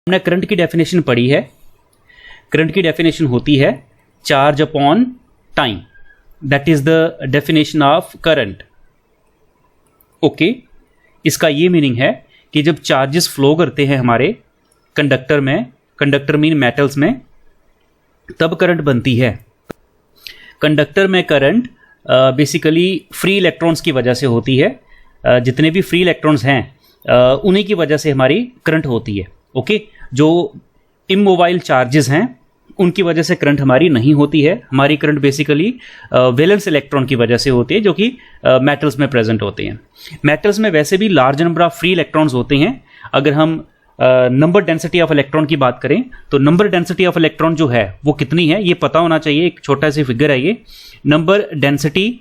हमने करंट की डेफिनेशन पढ़ी है। करंट की डेफिनेशन होती है charge upon time, that is the definition of current. Okay, इसका ये मीनिंग है कि जब चार्जेस फ्लो करते हैं हमारे कंडक्टर में, कंडक्टर मीन मेटल्स में, तब करंट बनती है। कंडक्टर में करंट बेसिकली फ्री इलेक्ट्रॉन्स की वजह से होती है। जितने भी फ्री इलेक्ट्रॉन्स हैं उन्हीं की वजह से हमारी करंट होती है। ओके, जो इमोबाइल चार्जेस हैं उनकी वजह से करंट हमारी नहीं होती है। हमारी करंट बेसिकली वैलेंस इलेक्ट्रॉन की वजह से होती है, जो कि मेटल्स में प्रेजेंट होते हैं। मेटल्स में वैसे भी large number of free electrons होते हैं। अगर हम नंबर डेंसिटी ऑफ इलेक्ट्रॉन की बात करें तो नंबर डेंसिटी ऑफ इलेक्ट्रॉन जो है वो कितनी है ये पता होना चाहिए। एक छोटा सा फिगर है ये, number density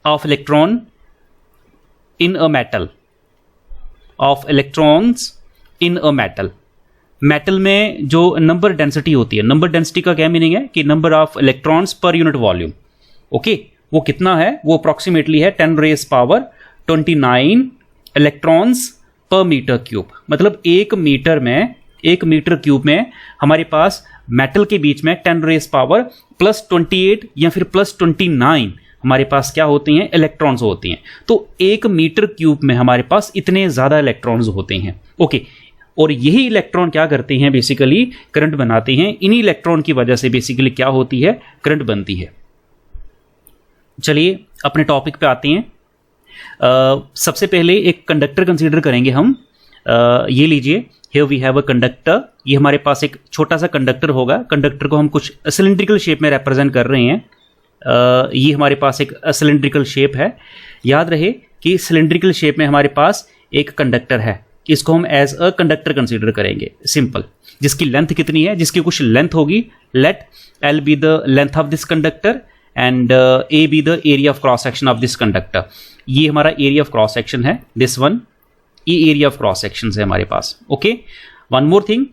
of electron in a metal, of electrons in a metal. Metal में जो नंबर डेंसिटी होती है, नंबर डेंसिटी का क्या मीनिंग है कि number of electrons per unit volume. Okay, वो कितना है, वो अप्रॉक्सीमेटली है 10⁻29 इलेक्ट्रॉन्स पर मीटर क्यूब। मतलब एक मीटर क्यूब में हमारे पास मेटल के बीच में 10⁻+28 या फिर +29 हमारे पास क्या होते हैं, इलेक्ट्रॉन्स होते हैं। तो एक मीटर क्यूब में हमारे पास इतने ज़्यादा इलेक्ट्रॉन्स होते हैं। ओके, और यही इलेक्ट्रॉन क्या करते हैं, बेसिकली करंट बनाते हैं। इन्हीं इलेक्ट्रॉन की वजह से बेसिकली क्या होती है, करंट बनती है। चलिए अपने टॉपिक पे आते हैं। सबसे पहले एक कंडक्टर कंसीडर करेंगे हम। ये लीजिए, here we have a conductor. ये हमारे पास एक छोटा सा कंडक्टर होगा। कंडक्टर को हम कुछ सिलिंड्रिकल शेप में रिप्रेजेंट कर रहे हैं। ये हमारे पास एक सिलिंड्रिकल शेप है। याद रहे कि सिलिंड्रिकल शेप में हमारे पास एक कंडक्टर है, इसको हम एज अ कंडक्टर कंसीडर करेंगे। सिंपल, जिसकी लेंथ कितनी है, जिसकी कुछ लेंथ होगी। Let L be the length of this conductor and A be the area of cross section of this conductor. ये हमारा एरिया ऑफ क्रॉस सेक्शन है, दिस वन। ये एरिया ऑफ क्रॉस सेक्शन है हमारे पास। ओके, वन मोर थिंग,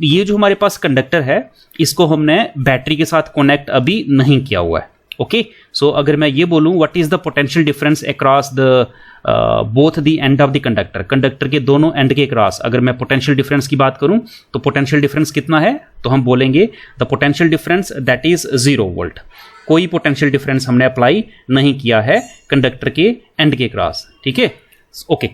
ये जो हमारे पास कंडक्टर है इसको हमने बैटरी के साथ कनेक्ट अभी नहीं किया हुआ है। ओके, सो अगर मैं ये बोलूँ what is the potential difference across the both the end of the conductor, conductor के दोनों एंड के क्रॉस अगर मैं पोटेंशियल डिफरेंस की बात करूं तो पोटेंशियल डिफरेंस कितना है, तो हम बोलेंगे the potential difference that is 0 volt. कोई पोटेंशियल डिफरेंस हमने अप्लाई नहीं किया है कंडक्टर के एंड के क्रॉस। ठीक है, ओके।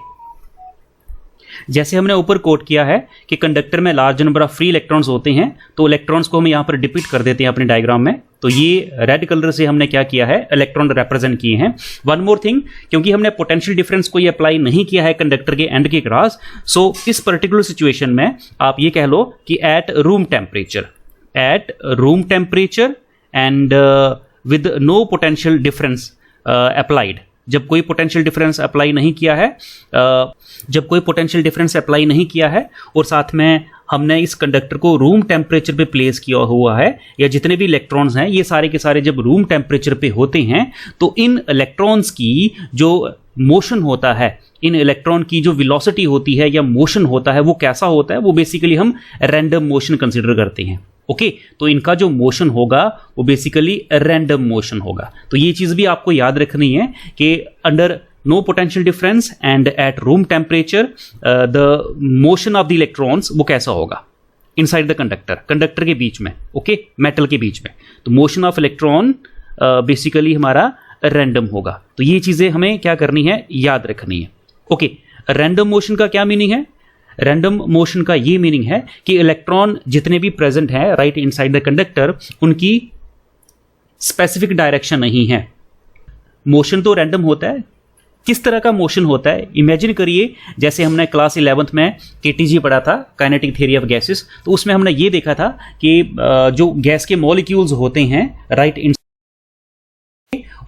जैसे हमने ऊपर कोट किया है कि कंडक्टर में large number of free electrons होते हैं, तो इलेक्ट्रॉन्स को हम यहाँ पर डिपिक्ट कर देते हैं अपने डायग्राम में। तो ये रेड कलर से हमने क्या किया है, इलेक्ट्रॉन रिप्रेजेंट किए हैं। वन मोर थिंग, क्योंकि हमने पोटेंशियल डिफरेंस को ये अप्लाई नहीं किया है कंडक्टर के एंड के क्रॉस, सो इस पर्टिकुलर सिचुएशन में आप ये कह लो कि at room temperature and with no potential difference applied, जब कोई पोटेंशियल डिफरेंस अप्लाई नहीं किया है, और साथ में हमने इस कंडक्टर को रूम टेम्परेचर पे प्लेस किया हुआ है, या जितने भी इलेक्ट्रॉन्स हैं ये सारे के सारे जब रूम टेम्परेचर पे होते हैं तो इन इलेक्ट्रॉन्स की जो मोशन होता है, इन इलेक्ट्रॉन की जो वेलोसिटी होती है या मोशन होता है, वो कैसा होता है, वो बेसिकली हम रैंडम मोशन कंसिडर करते हैं। ओके, तो इनका जो मोशन होगा वो बेसिकली रैंडम मोशन होगा। तो ये चीज़ भी आपको याद रखनी है कि under no potential difference and at room temperature the motion of the electrons वो कैसा होगा इनसाइड द कंडक्टर के बीच में। ओके, मेटल के बीच में, तो मोशन ऑफ इलेक्ट्रॉन बेसिकली हमारा रैंडम होगा। तो ये चीज़ें हमें क्या करनी है, याद रखनी है। ओके, रैंडम मोशन का क्या मीनिंग है, रैंडम मोशन का ये मीनिंग है कि इलेक्ट्रॉन जितने भी प्रेजेंट हैं राइट इनसाइड द कंडक्टर, उनकी स्पेसिफिक डायरेक्शन नहीं है। मोशन तो रैंडम होता है। किस तरह का मोशन होता है, इमेजिन करिए जैसे हमने क्लास 11th में केटीजी पढ़ा था, काइनेटिक थ्योरी ऑफ गैसेस। तो उसमें हमने ये देखा था कि जो गैस के मॉलिक्यूल्स होते हैं राइट इन,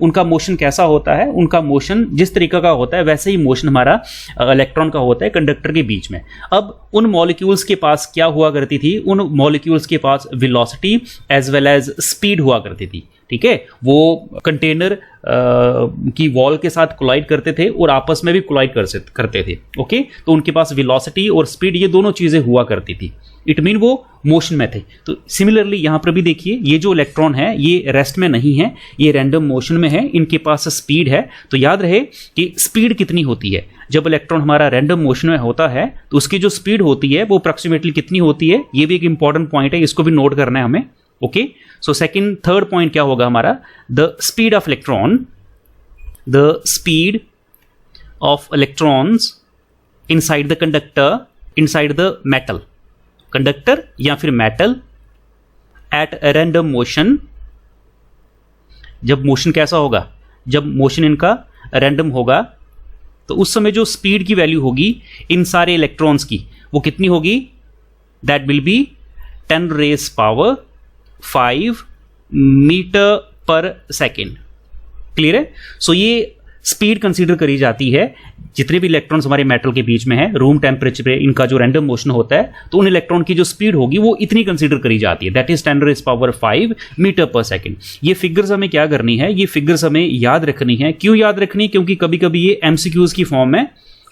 उनका मोशन कैसा होता है, उनका मोशन जिस तरीके का होता है वैसे ही मोशन हमारा इलेक्ट्रॉन का होता है कंडक्टर के बीच में। अब उन मॉलिक्यूल्स के पास क्या हुआ करती थी, उन मॉलिक्यूल्स के पास velocity as well as speed हुआ करती थी। ठीक है, वो कंटेनर की वॉल के साथ कोलाइड करते थे और आपस में भी कोलाइड करते थे। ओके, तो उनके पास वेलोसिटी और स्पीड ये दोनों चीजें हुआ करती थी। इट मीन वो मोशन में थे। तो सिमिलरली यहां पर भी देखिए, ये जो इलेक्ट्रॉन है ये रेस्ट में नहीं है, ये रैंडम मोशन में है, इनके पास स्पीड है। तो याद रहे कि स्पीड कितनी होती है जब इलेक्ट्रॉन हमारा रैंडम मोशन में होता है, तो उसकी जो स्पीड होती है वो अप्रोक्सीमेटली कितनी होती है, ये भी एक इंपॉर्टेंट पॉइंट है, इसको भी नोट करना है हमें। Okay, so second third point क्या होगा हमारा, the speed of electron, the speed of electrons inside the conductor, inside the metal, conductor या फिर मेटल एट रैंडम मोशन। जब मोशन कैसा होगा, जब मोशन इनका रैंडम होगा, तो उस समय जो स्पीड की वैल्यू होगी इन सारे इलेक्ट्रॉन्स की, वो कितनी होगी, that will be 10 raise power 5 metre per second. Clear है? सो ये स्पीड कंसीडर करी जाती है जितने भी इलेक्ट्रॉन्स हमारे मेटल के बीच में है, रूम टेम्परेचर पे इनका जो रैंडम मोशन होता है, तो उन इलेक्ट्रॉन की जो स्पीड होगी वो इतनी कंसीडर करी जाती है, that is 10 raise power 5 metre per second. ये फिगर्स हमें क्या करनी है, ये फिगर्स हमें याद रखनी है। क्यों याद रखनी है? क्योंकि कभी कभी ये एमसीक्यूज की फॉर्म में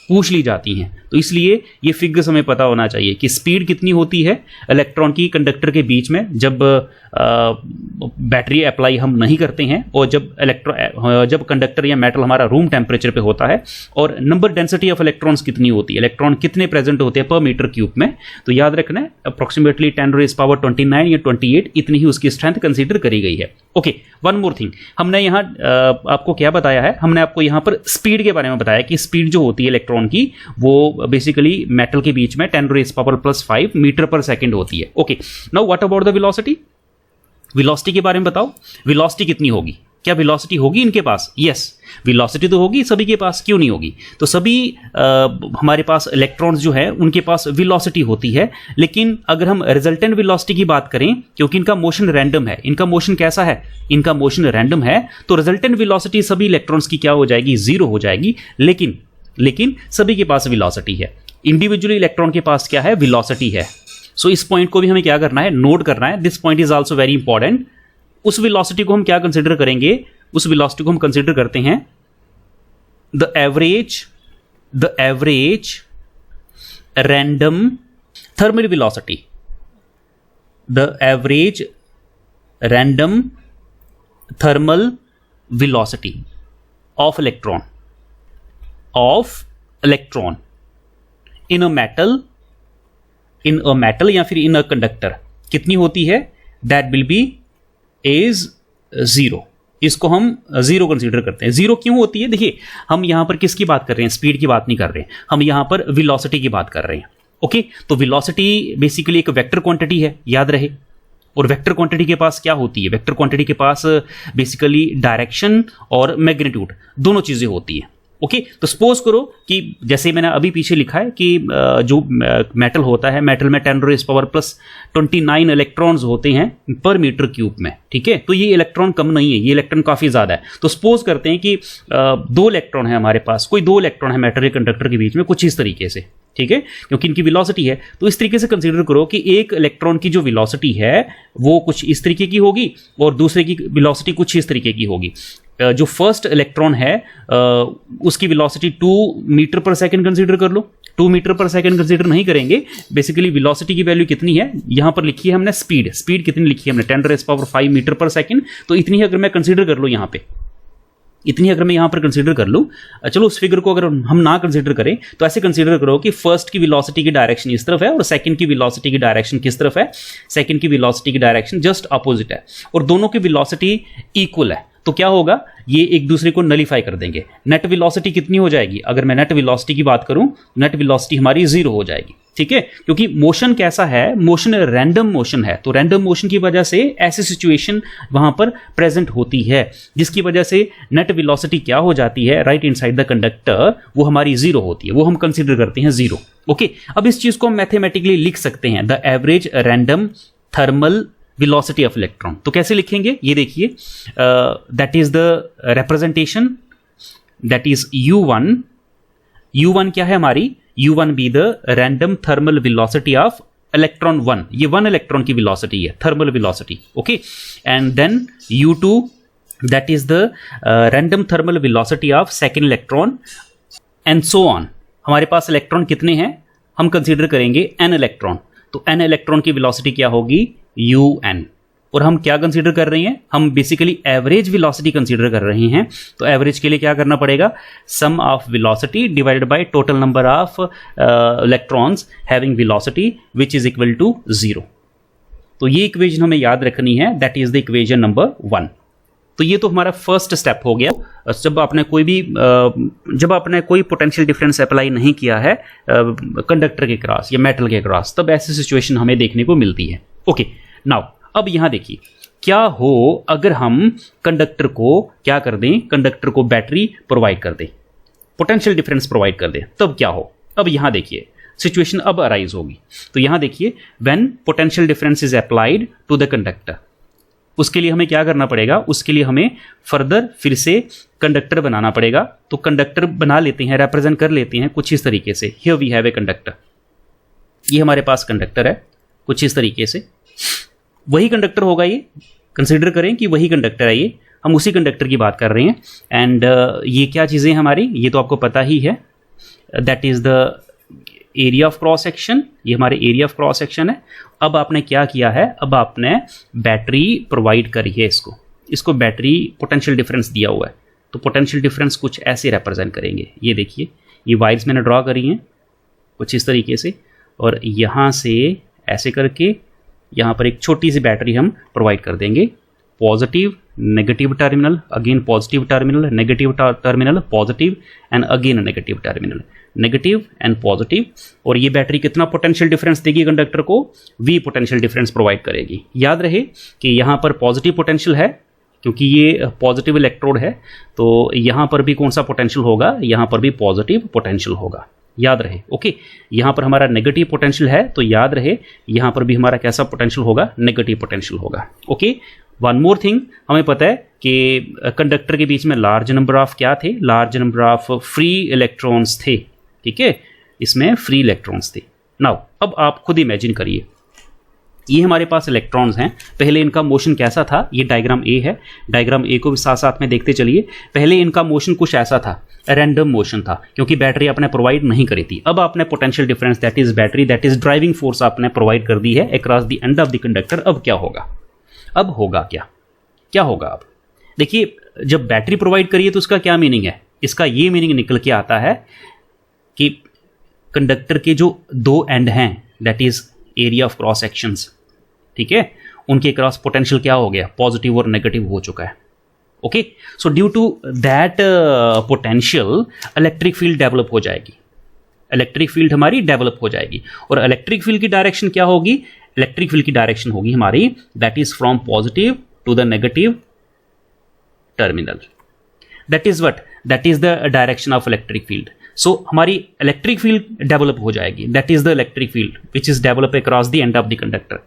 पूछ ली जाती हैं, तो इसलिए ये फिगर्स हमें पता होना चाहिए कि स्पीड कितनी होती है इलेक्ट्रॉन की कंडक्टर के बीच में जब बैटरी अप्लाई हम नहीं करते हैं, और जब कंडक्टर या मेटल हमारा रूम टेम्परेचर पे होता है, और नंबर डेंसिटी ऑफ इलेक्ट्रॉन्स कितनी होती है, इलेक्ट्रॉन कितने प्रेजेंट होते हैं पर मीटर क्यूब में। तो याद रखना है अप्रोक्सीमेटली 10 रेज पावर 29 या 28 इतनी ही उसकी स्ट्रेंथ कंसीडर करी गई है। ओके, वन मोर थिंग, हमने यहाँ आपको क्या बताया है, हमने आपको यहाँ पर स्पीड के बारे में बताया कि स्पीड जो होती है इलेक्ट्रॉन की, वो बेसिकली मेटल के बीच में 10 raise power +5 metre per second होती है। Okay, now what about the velocity, velocity के बारे में बताओ, वेलोसिटी कितनी होगी, क्या वेलोसिटी होगी इनके पास? यस, वेलोसिटी तो होगी सभी के पास, क्यों नहीं होगी? तो सभी हमारे पास इलेक्ट्रॉन्स जो है उनके पास वेलोसिटी होती है, लेकिन अगर हम रिजल्टेंट वेलोसिटी की बात करें, क्योंकि इनका मोशन रैंडम है, इनका मोशन कैसा है, इनका मोशन रैंडम है, तो रिजल्टेंट वेलोसिटी सभी इलेक्ट्रॉन्स की क्या हो जाएगी, 0 हो जाएगी। लेकिन सभी के पास वेलोसिटी है, इंडिविजुअली इलेक्ट्रॉन के पास क्या है, वेलोसिटी है। सो इस पॉइंट को भी हमें क्या करना है, नोट करना है। This point is also very important. उस वेलोसिटी को हम क्या कंसीडर करेंगे, उस वेलोसिटी को हम कंसीडर करते हैं the average random thermal velocity, the average random thermal velocity of electron in a metal या फिर इन अ कंडक्टर कितनी होती है, दैट विल बी इज 0। इसको हम 0 कंसीडर करते हैं। 0 क्यों होती है? देखिए, हम यहां पर किसकी बात कर रहे हैं, स्पीड की बात नहीं कर रहे हैं, हम यहां पर वेलोसिटी की बात कर रहे हैं। ओके, तो वेलोसिटी बेसिकली एक वेक्टर क्वांटिटी है, याद रहे। और वेक्टर क्वांटिटी के पास क्या होती है, वेक्टर क्वांटिटी के पास बेसिकली डायरेक्शन और मैग्नीट्यूड दोनों चीजें होती है। ओके, तो सपोज करो कि जैसे मैंने अभी पीछे लिखा है कि जो मेटल होता है, मेटल में 10 रेज पावर +29 इलेक्ट्रॉन्स होते हैं पर मीटर क्यूब में। ठीक है, तो ये इलेक्ट्रॉन कम नहीं है, ये इलेक्ट्रॉन काफी ज्यादा है। तो सपोज करते हैं कि 2 इलेक्ट्रॉन है हमारे पास, कोई 2 इलेक्ट्रॉन है मेटल के कंडक्टर के बीच में, कुछ इस तरीके से। ठीक है, क्योंकि इनकी वेलोसिटी है, तो इस तरीके से कंसीडर करो कि एक इलेक्ट्रॉन की जो वेलोसिटी है वो कुछ इस तरीके की होगी और दूसरे की वेलोसिटी कुछ इस तरीके की होगी। जो फर्स्ट इलेक्ट्रॉन है उसकी वेलोसिटी 2 मीटर पर सेकंड कंसीडर कर लो। 2 मीटर पर सेकंड कंसीडर नहीं करेंगे, बेसिकली वेलोसिटी की वैल्यू कितनी है, यहां पर लिखी है हमने स्पीड कितनी लिखी है हमने, 10 रेज पावर 5 मीटर पर सेकंड। तो इतनी ही अगर मैं कंसीडर कर लूँ यहां पे, इतनी अगर मैं यहां पर कंसीडर कर लूं, चलो उस फिगर को अगर हम ना कंसीडर करें तो ऐसे कंसीडर करो कि फर्स्ट की वेलोसिटी की डायरेक्शन इस तरफ है और सेकंड की वेलोसिटी की डायरेक्शन किस तरफ है, सेकंड की वेलोसिटी की डायरेक्शन जस्ट अपोजिट है, और दोनों की वेलोसिटी इक्वल है। तो क्या होगा, ये एक दूसरे को नलीफाई कर देंगे। नेट वेलोसिटी कितनी हो जाएगी, अगर मैं नेट वेलोसिटी की बात करूं, नेट वेलोसिटी हमारी 0 हो जाएगी। ठीक है, क्योंकि मोशन कैसा है, मोशन रैंडम मोशन है, तो रैंडम मोशन की वजह से ऐसी सिचुएशन वहां पर प्रेजेंट होती है जिसकी वजह से नेट वेलोसिटी क्या हो जाती है, राइट इनसाइड द कंडक्टर, वो हमारी 0 होती है, वो हम कंसीडर करते हैं 0। ओके, अब इस चीज को हम मैथमेटिकली लिख सकते हैं, the average random thermal velocity of electron. तो कैसे लिखेंगे, ये देखिए, that is the representation, that is U1 क्या है हमारी, U1 be the random thermal velocity of electron 1, ये 1 इलेक्ट्रॉन की वेलोसिटी है, thermal velocity. Okay, and then U2 that is the random thermal velocity of second electron and so on. हमारे पास electron कितने हैं, हम कंसीडर करेंगे n इलेक्ट्रॉन, तो n इलेक्ट्रॉन की वेलोसिटी क्या होगी un। और हम क्या कंसीडर कर रहे हैं, हम बेसिकली एवरेज वेलोसिटी कंसीडर कर रहे हैं। तो एवरेज के लिए क्या करना पड़ेगा, sum of velocity divided by total number of electrons having velocity which is equal to 0। तो ये इक्वेशन हमें याद रखनी है, that is the equation number 1। तो ये तो हमारा फर्स्ट स्टेप हो गया। जब आपने कोई पोटेंशियल डिफरेंस अप्लाई नहीं किया है कंडक्टर के क्रॉस या मेटल के क्रॉस, तब ऐसी सिचुएशन हमें देखने को मिलती है। ओके, नाउ अब यहां देखिए क्या हो अगर हम कंडक्टर को क्या कर दें, कंडक्टर को बैटरी प्रोवाइड कर दें, पोटेंशियल डिफरेंस प्रोवाइड कर दें, तब क्या हो। अब यहां देखिए सिचुएशन अब अराइज होगी। तो यहां देखिए when potential difference is applied to the conductor, उसके लिए हमें क्या करना पड़ेगा, उसके लिए हमें फर्दर फिर से कंडक्टर बनाना पड़ेगा। तो कंडक्टर बना लेते हैं, रिप्रेजेंट कर लेते हैं कुछ इस तरीके से। Here we have a conductor, ये हमारे पास कंडक्टर है कुछ इस तरीके से। वही कंडक्टर होगा, ये कंसिडर करें कि वही कंडक्टर है, ये हम उसी कंडक्टर की बात कर रहे हैं। एंड ये क्या चीज़ें हमारी, ये तो आपको पता ही है, that is the area of cross section, ये हमारे एरिया ऑफ क्रॉस सेक्शन है। अब आपने क्या किया है, अब आपने बैटरी प्रोवाइड करी है, इसको बैटरी पोटेंशियल डिफरेंस दिया हुआ है। तो पोटेंशियल डिफरेंस कुछ ऐसे रिप्रेजेंट करेंगे, ये देखिए ये वायर्स मैंने ड्रॉ करी हैं कुछ इस तरीके से, और यहाँ से ऐसे करके यहाँ पर एक छोटी सी बैटरी हम प्रोवाइड कर देंगे। Positive negative terminal, again positive terminal, negative terminal, positive and again negative terminal, negative and positive. और ये बैटरी कितना पोटेंशियल डिफरेंस देगी कंडक्टर को, V पोटेंशियल डिफरेंस प्रोवाइड करेगी। याद रहे कि यहाँ पर पॉजिटिव पोटेंशियल है क्योंकि ये पॉजिटिव इलेक्ट्रोड है, तो यहाँ पर भी कौन सा पोटेंशियल होगा, यहाँ पर भी पॉजिटिव पोटेंशियल होगा, याद रहे। ओके, यहाँ पर हमारा नेगेटिव पोटेंशियल है, तो याद रहे यहाँ पर भी हमारा कैसा पोटेंशियल होगा, नेगेटिव पोटेंशियल होगा। ओके, वन मोर थिंग, हमें पता है कि कंडक्टर के बीच में लार्ज नंबर ऑफ क्या थे, large number of free electrons थे। ठीक है, इसमें फ्री इलेक्ट्रॉन्स थे। नाउ अब आप खुद इमेजिन करिए, ये हमारे पास इलेक्ट्रॉन्स हैं, पहले इनका मोशन कैसा था, ये डायग्राम ए है, डायग्राम ए को भी साथ साथ में देखते चलिए। पहले इनका मोशन कुछ ऐसा था, रैंडम मोशन था क्योंकि बैटरी आपने प्रोवाइड नहीं करी थी। अब आपने potential difference that is battery, that is driving force आपने प्रोवाइड कर दी है across the end of the conductor. अब क्या होगा, अब होगा क्या होगा। अब देखिए जब बैटरी प्रोवाइड करिए तो उसका क्या मीनिंग है, इसका ये मीनिंग निकल के आता है कि कंडक्टर के जो दो एंड हैं that is area of cross sections, ठीक है, उनके क्रॉस पोटेंशियल क्या हो गया, पॉजिटिव और नेगेटिव हो चुका है। Okay, so due to that potential electric field develop हो जाएगी, इलेक्ट्रिक फील्ड हमारी डेवलप हो जाएगी। और इलेक्ट्रिक फील्ड की डायरेक्शन क्या होगी, इलेक्ट्रिक फील्ड की डायरेक्शन होगी हमारी that is from positive to the negative terminal. That is what, that is the direction of electric field. So हमारी इलेक्ट्रिक फील्ड डेवलप हो जाएगी, that is the electric field which is develop across the end of the conductor.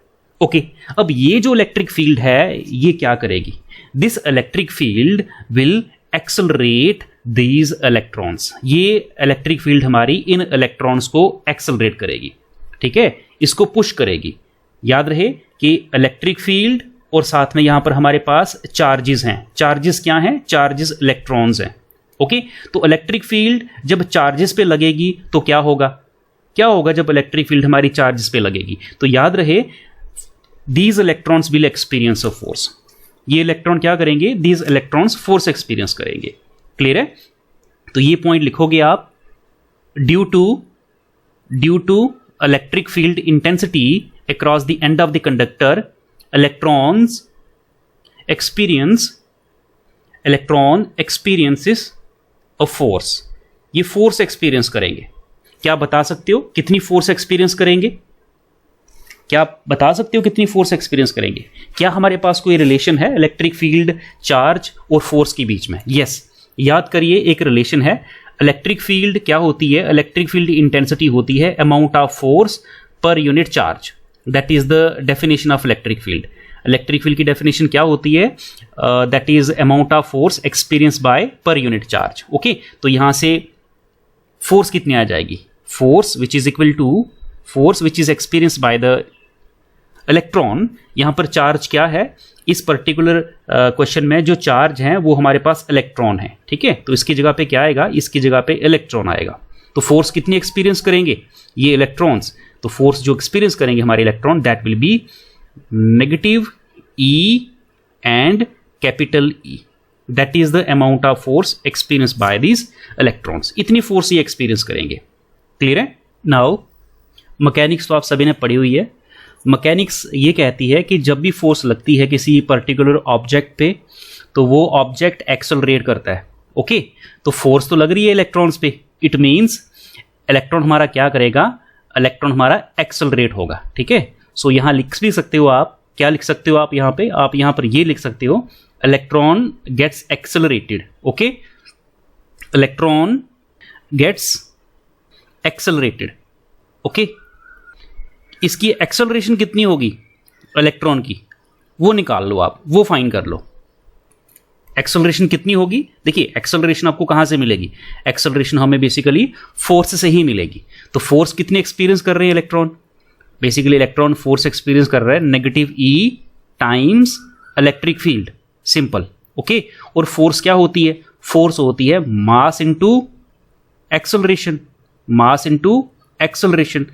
Okay, अब ये जो electric field है ये क्या करेगी, this electric field will accelerate these electrons. ये इलेक्ट्रिक फील्ड हमारी इन इलेक्ट्रॉन्स को एक्सेलरेट करेगी, ठीक है, इसको पुश करेगी। याद रहे कि इलेक्ट्रिक फील्ड और साथ में यहां पर हमारे पास चार्जेस हैं। चार्जेस क्या हैं, चार्जेस इलेक्ट्रॉन्स हैं। ओके, तो इलेक्ट्रिक फील्ड जब चार्जेस पे लगेगी तो क्या होगा जब इलेक्ट्रिक फील्ड हमारी चार्जेस पे लगेगी, तो याद रहे these electrons will experience a force। ये इलेक्ट्रॉन क्या करेंगे, these electrons force experience करेंगे। क्लियर है, तो ये पॉइंट लिखोगे आप, due to electric field intensity across the end of the conductor electron experiences a force। ये फोर्स एक्सपीरियंस करेंगे। क्या बता सकते हो कितनी फोर्स एक्सपीरियंस करेंगे, क्या आप बता सकते हो कितनी फोर्स एक्सपीरियंस करेंगे? क्या हमारे पास कोई रिलेशन है इलेक्ट्रिक फील्ड, चार्ज और फोर्स के बीच में? यस, याद करिए एक रिलेशन है। इलेक्ट्रिक फील्ड क्या होती है, इलेक्ट्रिक फील्ड इंटेंसिटी होती है amount of force per unit charge, that is the definition of electric field. Electric field की डेफिनेशन क्या होती है, that is amount of force experience by per unit charge. Okay, तो यहां से फोर्स कितनी आ जाएगी, force which is equal to force which is experience by the electron, यहां पर चार्ज क्या है, इस पर्टिकुलर क्वेश्चन में जो चार्ज है वो हमारे पास इलेक्ट्रॉन है, ठीक है। तो इसकी जगह पे क्या आएगा, इसकी जगह पे इलेक्ट्रॉन आएगा। तो फोर्स कितनी एक्सपीरियंस करेंगे ये इलेक्ट्रॉन्स, तो फोर्स जो एक्सपीरियंस करेंगे हमारे electron that will B negative E and capital E, that is the amount of force experience bye these electrons. इतनी फोर्स ये एक्सपीरियंस करेंगे, क्लियर है। नाउ मैकेनिक्स तो आप सभी ने पढ़ी हुई है। मैकेनिक्स ये कहती है कि जब भी फोर्स लगती है किसी पर्टिकुलर ऑब्जेक्ट पे तो वो ऑब्जेक्ट एक्सेलरेट करता है, ओके। तो फोर्स तो लग रही है इलेक्ट्रॉन्स पे, इट मीन्स इलेक्ट्रॉन हमारा क्या करेगा, इलेक्ट्रॉन हमारा एक्सेलरेट होगा, ठीक है। सो यहाँ लिख भी सकते हो आप, क्या लिख सकते हो आप यहाँ पे, आप यहाँ पर ये लिख सकते हो electron gets accelerated, okay, electron gets accelerated, okay. इसकी एक्सेलरेशन कितनी होगी इलेक्ट्रॉन की, वो निकाल लो आप, वो फाइंड कर लो। एक्सेलरेशन कितनी होगी, देखिए एक्सेलरेशन आपको कहां से मिलेगी, एक्सेलरेशन हमें बेसिकली फोर्स से ही मिलेगी। तो फोर्स कितनी एक्सपीरियंस कर रहे हैं electron, basically electron force experience कर रहा है negative E times electric field, simple, okay. और फोर्स क्या होती है, फोर्स होती है mass into acceleration, mass into acceleration.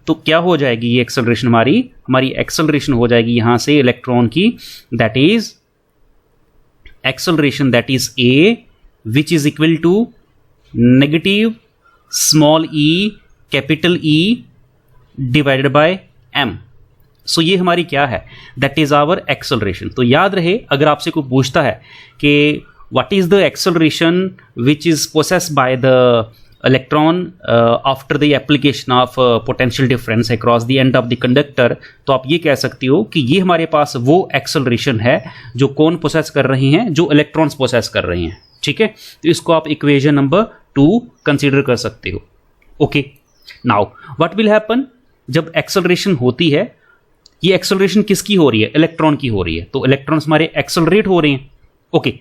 तो क्या हो जाएगी ये एक्सेलरेशन, हमारी एक्सेलरेशन हो जाएगी यहां से इलेक्ट्रॉन की, that is acceleration that is A which is equal to negative small e capital E divided by m। So ये हमारी क्या है, दैट इज आवर एक्सेलरेशन। तो याद रहे, अगर आपसे कोई पूछता है कि what is the acceleration which is possessed bye the electron after the application of potential difference across the end of the conductor, तो आप ये कह सकते हो कि ये हमारे पास वो एक्सेलरेशन है जो कौन प्रोसेस कर रहे हैं, जो इलेक्ट्रॉन्स प्रोसेस कर रहे हैं, ठीक है। तो इसको आप इक्वेशन नंबर 2 कंसीडर कर सकते हो, okay. Now what will happen, जब एक्सेलरेशन होती है, ये एक्सेलरेशन किसकी हो रही है, इलेक्ट्रॉन की हो रही है, तो इलेक्ट्रॉन्स हमारे एक्सेलरेट हो रहे हैं, ओके।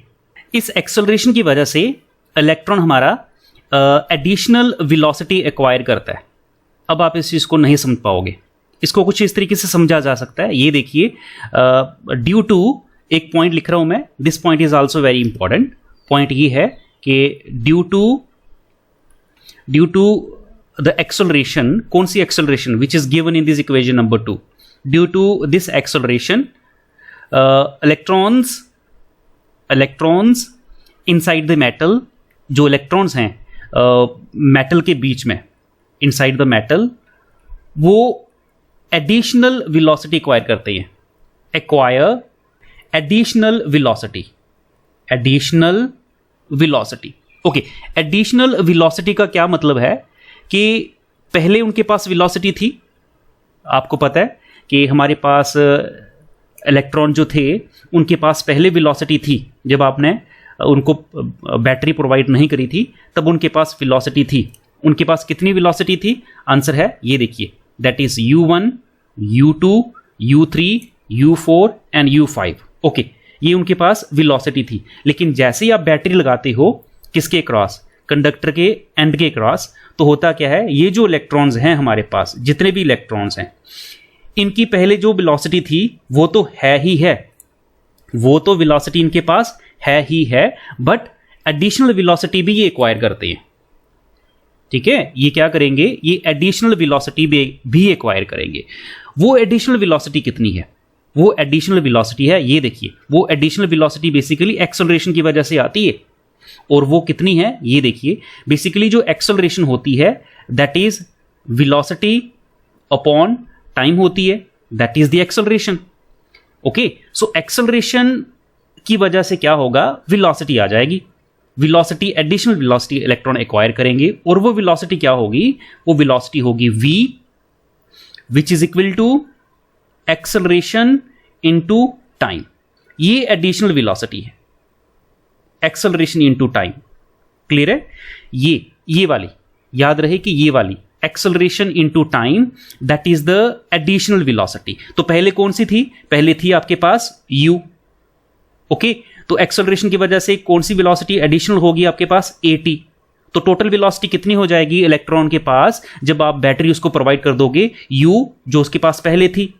इस एक्सेलरेशन की वजह से इलेक्ट्रॉन हमारा एडिशनल वेलोसिटी एक्वायर करता है। अब आप इस चीज़ को नहीं समझ पाओगे, इसको कुछ इस तरीके से समझा जा सकता है। ये देखिए, ड्यू टू, एक पॉइंट लिख रहा हूं मैं, this point is also very important. Point ये है कि ड्यू टू द एक्सेलरेशन, कौन सी acceleration which is given in this equation number 2, due to this acceleration electrons inside the metal, जो इलेक्ट्रॉन्स हैं मेटल के बीच में, इनसाइड द मेटल, वो एडिशनल वेलोसिटी एक्वायर करते हैं, acquire additional velocity, okay. Additional velocity का क्या मतलब है कि पहले उनके पास वेलोसिटी थी, आपको पता है कि हमारे पास इलेक्ट्रॉन जो थे उनके पास पहले वेलोसिटी थी, जब आपने उनको बैटरी प्रोवाइड नहीं करी थी तब उनके पास वेलोसिटी थी। उनके पास कितनी वेलोसिटी थी, आंसर है ये देखिए, that is U1, U2, U3, U4 and U5, okay. ये उनके पास वेलोसिटी थी। लेकिन जैसे ही आप बैटरी लगाते हो किसके क्रॉस, कंडक्टर के एंड के क्रॉस, तो होता क्या है, ये जो इलेक्ट्रॉन्स हैं हमारे पास, जितने भी इलेक्ट्रॉन्स हैं, इनकी पहले जो वेलोसिटी थी वो तो है ही है, वो तो वेलोसिटी इनके पास है ही है, बट एडिशनल वेलोसिटी भी ये एक्वायर करते हैं, ठीक है। ये क्या करेंगे, ये एडिशनल वेलोसिटी भी एक्वायर करेंगे। वो एडिशनल वेलोसिटी कितनी है, वो एडिशनल वेलोसिटी है, ये देखिए, वो एडिशनल वेलोसिटी बेसिकली एक्सेलरेशन की वजह से आती है। और वो कितनी है, ये देखिए, बेसिकली जो एक्सेलरेशन होती है that is velocity upon time होती है, that is the acceleration, okay. So acceleration की वजह से क्या होगा, वेलोसिटी आ जाएगी, velocity, additional velocity electron acquire करेंगे, और वो वेलोसिटी क्या होगी, वो वेलोसिटी होगी v which is equal to acceleration into time. ये एडिशनल वेलोसिटी है, एक्सेलरेशन इनटू टाइम, क्लियर है। ये वाली याद रहे कि ये वाली acceleration into time that is the additional velocity. तो पहले कौन सी थी, पहले थी आपके पास u, ओके। तो एक्सेलरेशन की वजह से कौन सी वेलोसिटी एडिशनल होगी आपके पास, at। तो टोटल वेलोसिटी कितनी हो जाएगी इलेक्ट्रॉन के पास जब आप बैटरी उसको प्रोवाइड कर दोगे, u जो उसके पास पहले थी,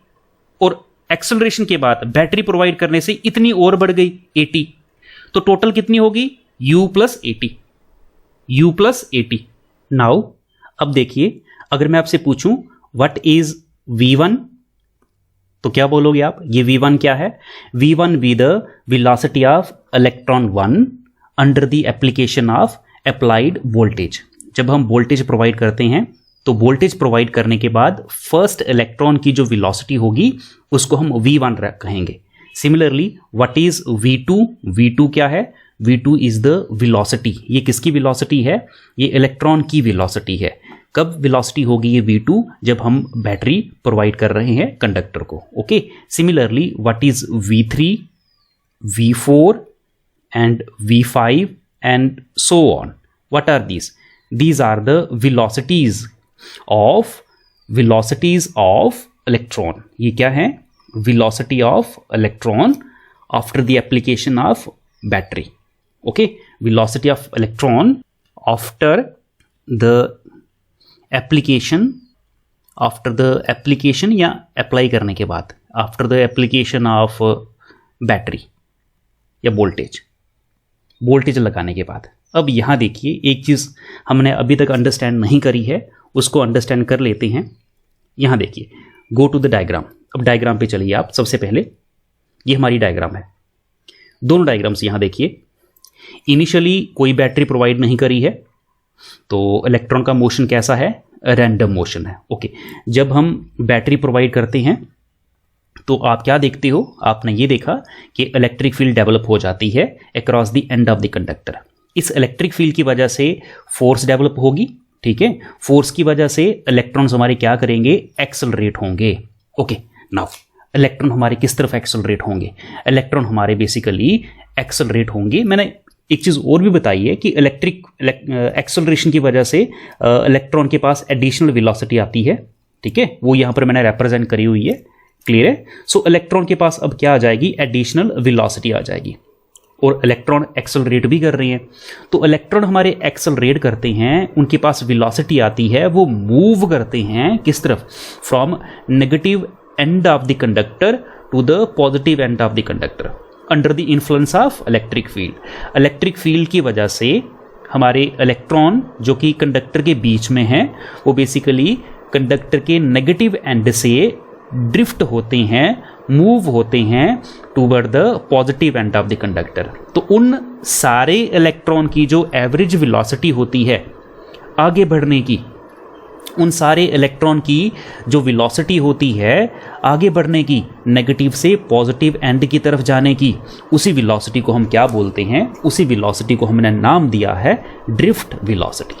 और एक्सेलरेशन के बाद बैटरी प्रोवाइड करने से इतनी और बढ़ गई 80, तो टोटल कितनी होगी u plus 80, u plus 80। Now अब देखिए, अगर मैं आपसे पूछूं व्हाट इज v1, तो क्या बोलोगे आप? ये v1 क्या है? v1 B the velocity of electron 1 under the application of applied voltage. जब हम वोल्टेज प्रोवाइड करते हैं तो वोल्टेज प्रोवाइड करने के बाद फर्स्ट इलेक्ट्रॉन की जो वेलोसिटी होगी उसको हम v1 कहेंगे। Similarly what is v2? v2 क्या है? v2 is the velocity. ये किसकी वेलोसिटी है? ये इलेक्ट्रॉन की वेलोसिटी है। कब वेलोसिटी होगी ये v2? जब हम बैटरी प्रोवाइड कर रहे हैं कंडक्टर को। Okay, similarly what is v3, v4 and v5 and so on? What are these? These are the velocities of electron. ये क्या है? Velocity of electron after the application of battery. Okay, velocity of electron after the application या apply करने के बाद, after the application of battery या voltage लगाने के बाद। अब यहां देखिए, एक चीज हमने अभी तक अंडरस्टैंड नहीं करी है, उसको अंडरस्टैंड कर लेते हैं। यहां देखिए, गो टू द डायग्राम। अब डायग्राम पे चलिए आप। सबसे पहले ये हमारी डायग्राम है, दोनों डायग्राम्स यहां देखिए। इनिशियली कोई बैटरी प्रोवाइड नहीं करी है, तो इलेक्ट्रॉन का मोशन कैसा है? रैंडम मोशन है। ओके, जब हम बैटरी प्रोवाइड करते हैं तो आप क्या देखते हो? आपने ये देखा कि इलेक्ट्रिक फील्ड डेवलप हो जाती है across the end of the conductor. इस इलेक्ट्रिक फील्ड की वजह से फोर्स डेवलप होगी, ठीक है। फोर्स की वजह से इलेक्ट्रॉन्स हमारे क्या करेंगे? एक्सेलरेट होंगे। ओके, नाउ इलेक्ट्रॉन हमारे किस तरफ एक्सेलरेट होंगे? इलेक्ट्रॉन हमारे बेसिकली एक्सेलरेट होंगे। मैंने एक चीज़ और भी बताई है कि इलेक्ट्रिक एक्सेलरेशन की वजह से इलेक्ट्रॉन के पास एडिशनल वेलोसिटी आती है, ठीक है। वो यहाँ पर मैंने रिप्रेजेंट करी हुई है, क्लियर है। सो इलेक्ट्रॉन के पास अब क्या आ जाएगी? एडिशनल वेलोसिटी आ जाएगी, और इलेक्ट्रॉन एक्सेलरेट भी कर रहे हैं। तो इलेक्ट्रॉन हमारे एक्सेलरेट करते हैं, उनके पास वेलोसिटी आती है, वो मूव करते हैं किस तरफ? From negative end of the conductor to the positive end of the conductor under the influence of electric field. Electric field की वजह से हमारे इलेक्ट्रॉन जो कि कंडक्टर के बीच में हैं, वो बेसिकली कंडक्टर के नेगेटिव एंड से ड्रिफ्ट होते हैं, मूव होते हैं toward the positive end of the conductor. तो उन सारे इलेक्ट्रॉन की जो एवरेज वेलोसिटी होती है आगे बढ़ने की, उन सारे इलेक्ट्रॉन की जो वेलोसिटी होती है आगे बढ़ने की, नेगेटिव से पॉजिटिव एंड की तरफ जाने की, उसी वेलोसिटी को हम क्या बोलते हैं? उसी वेलोसिटी को हमने नाम दिया है ड्रिफ्ट वेलोसिटी,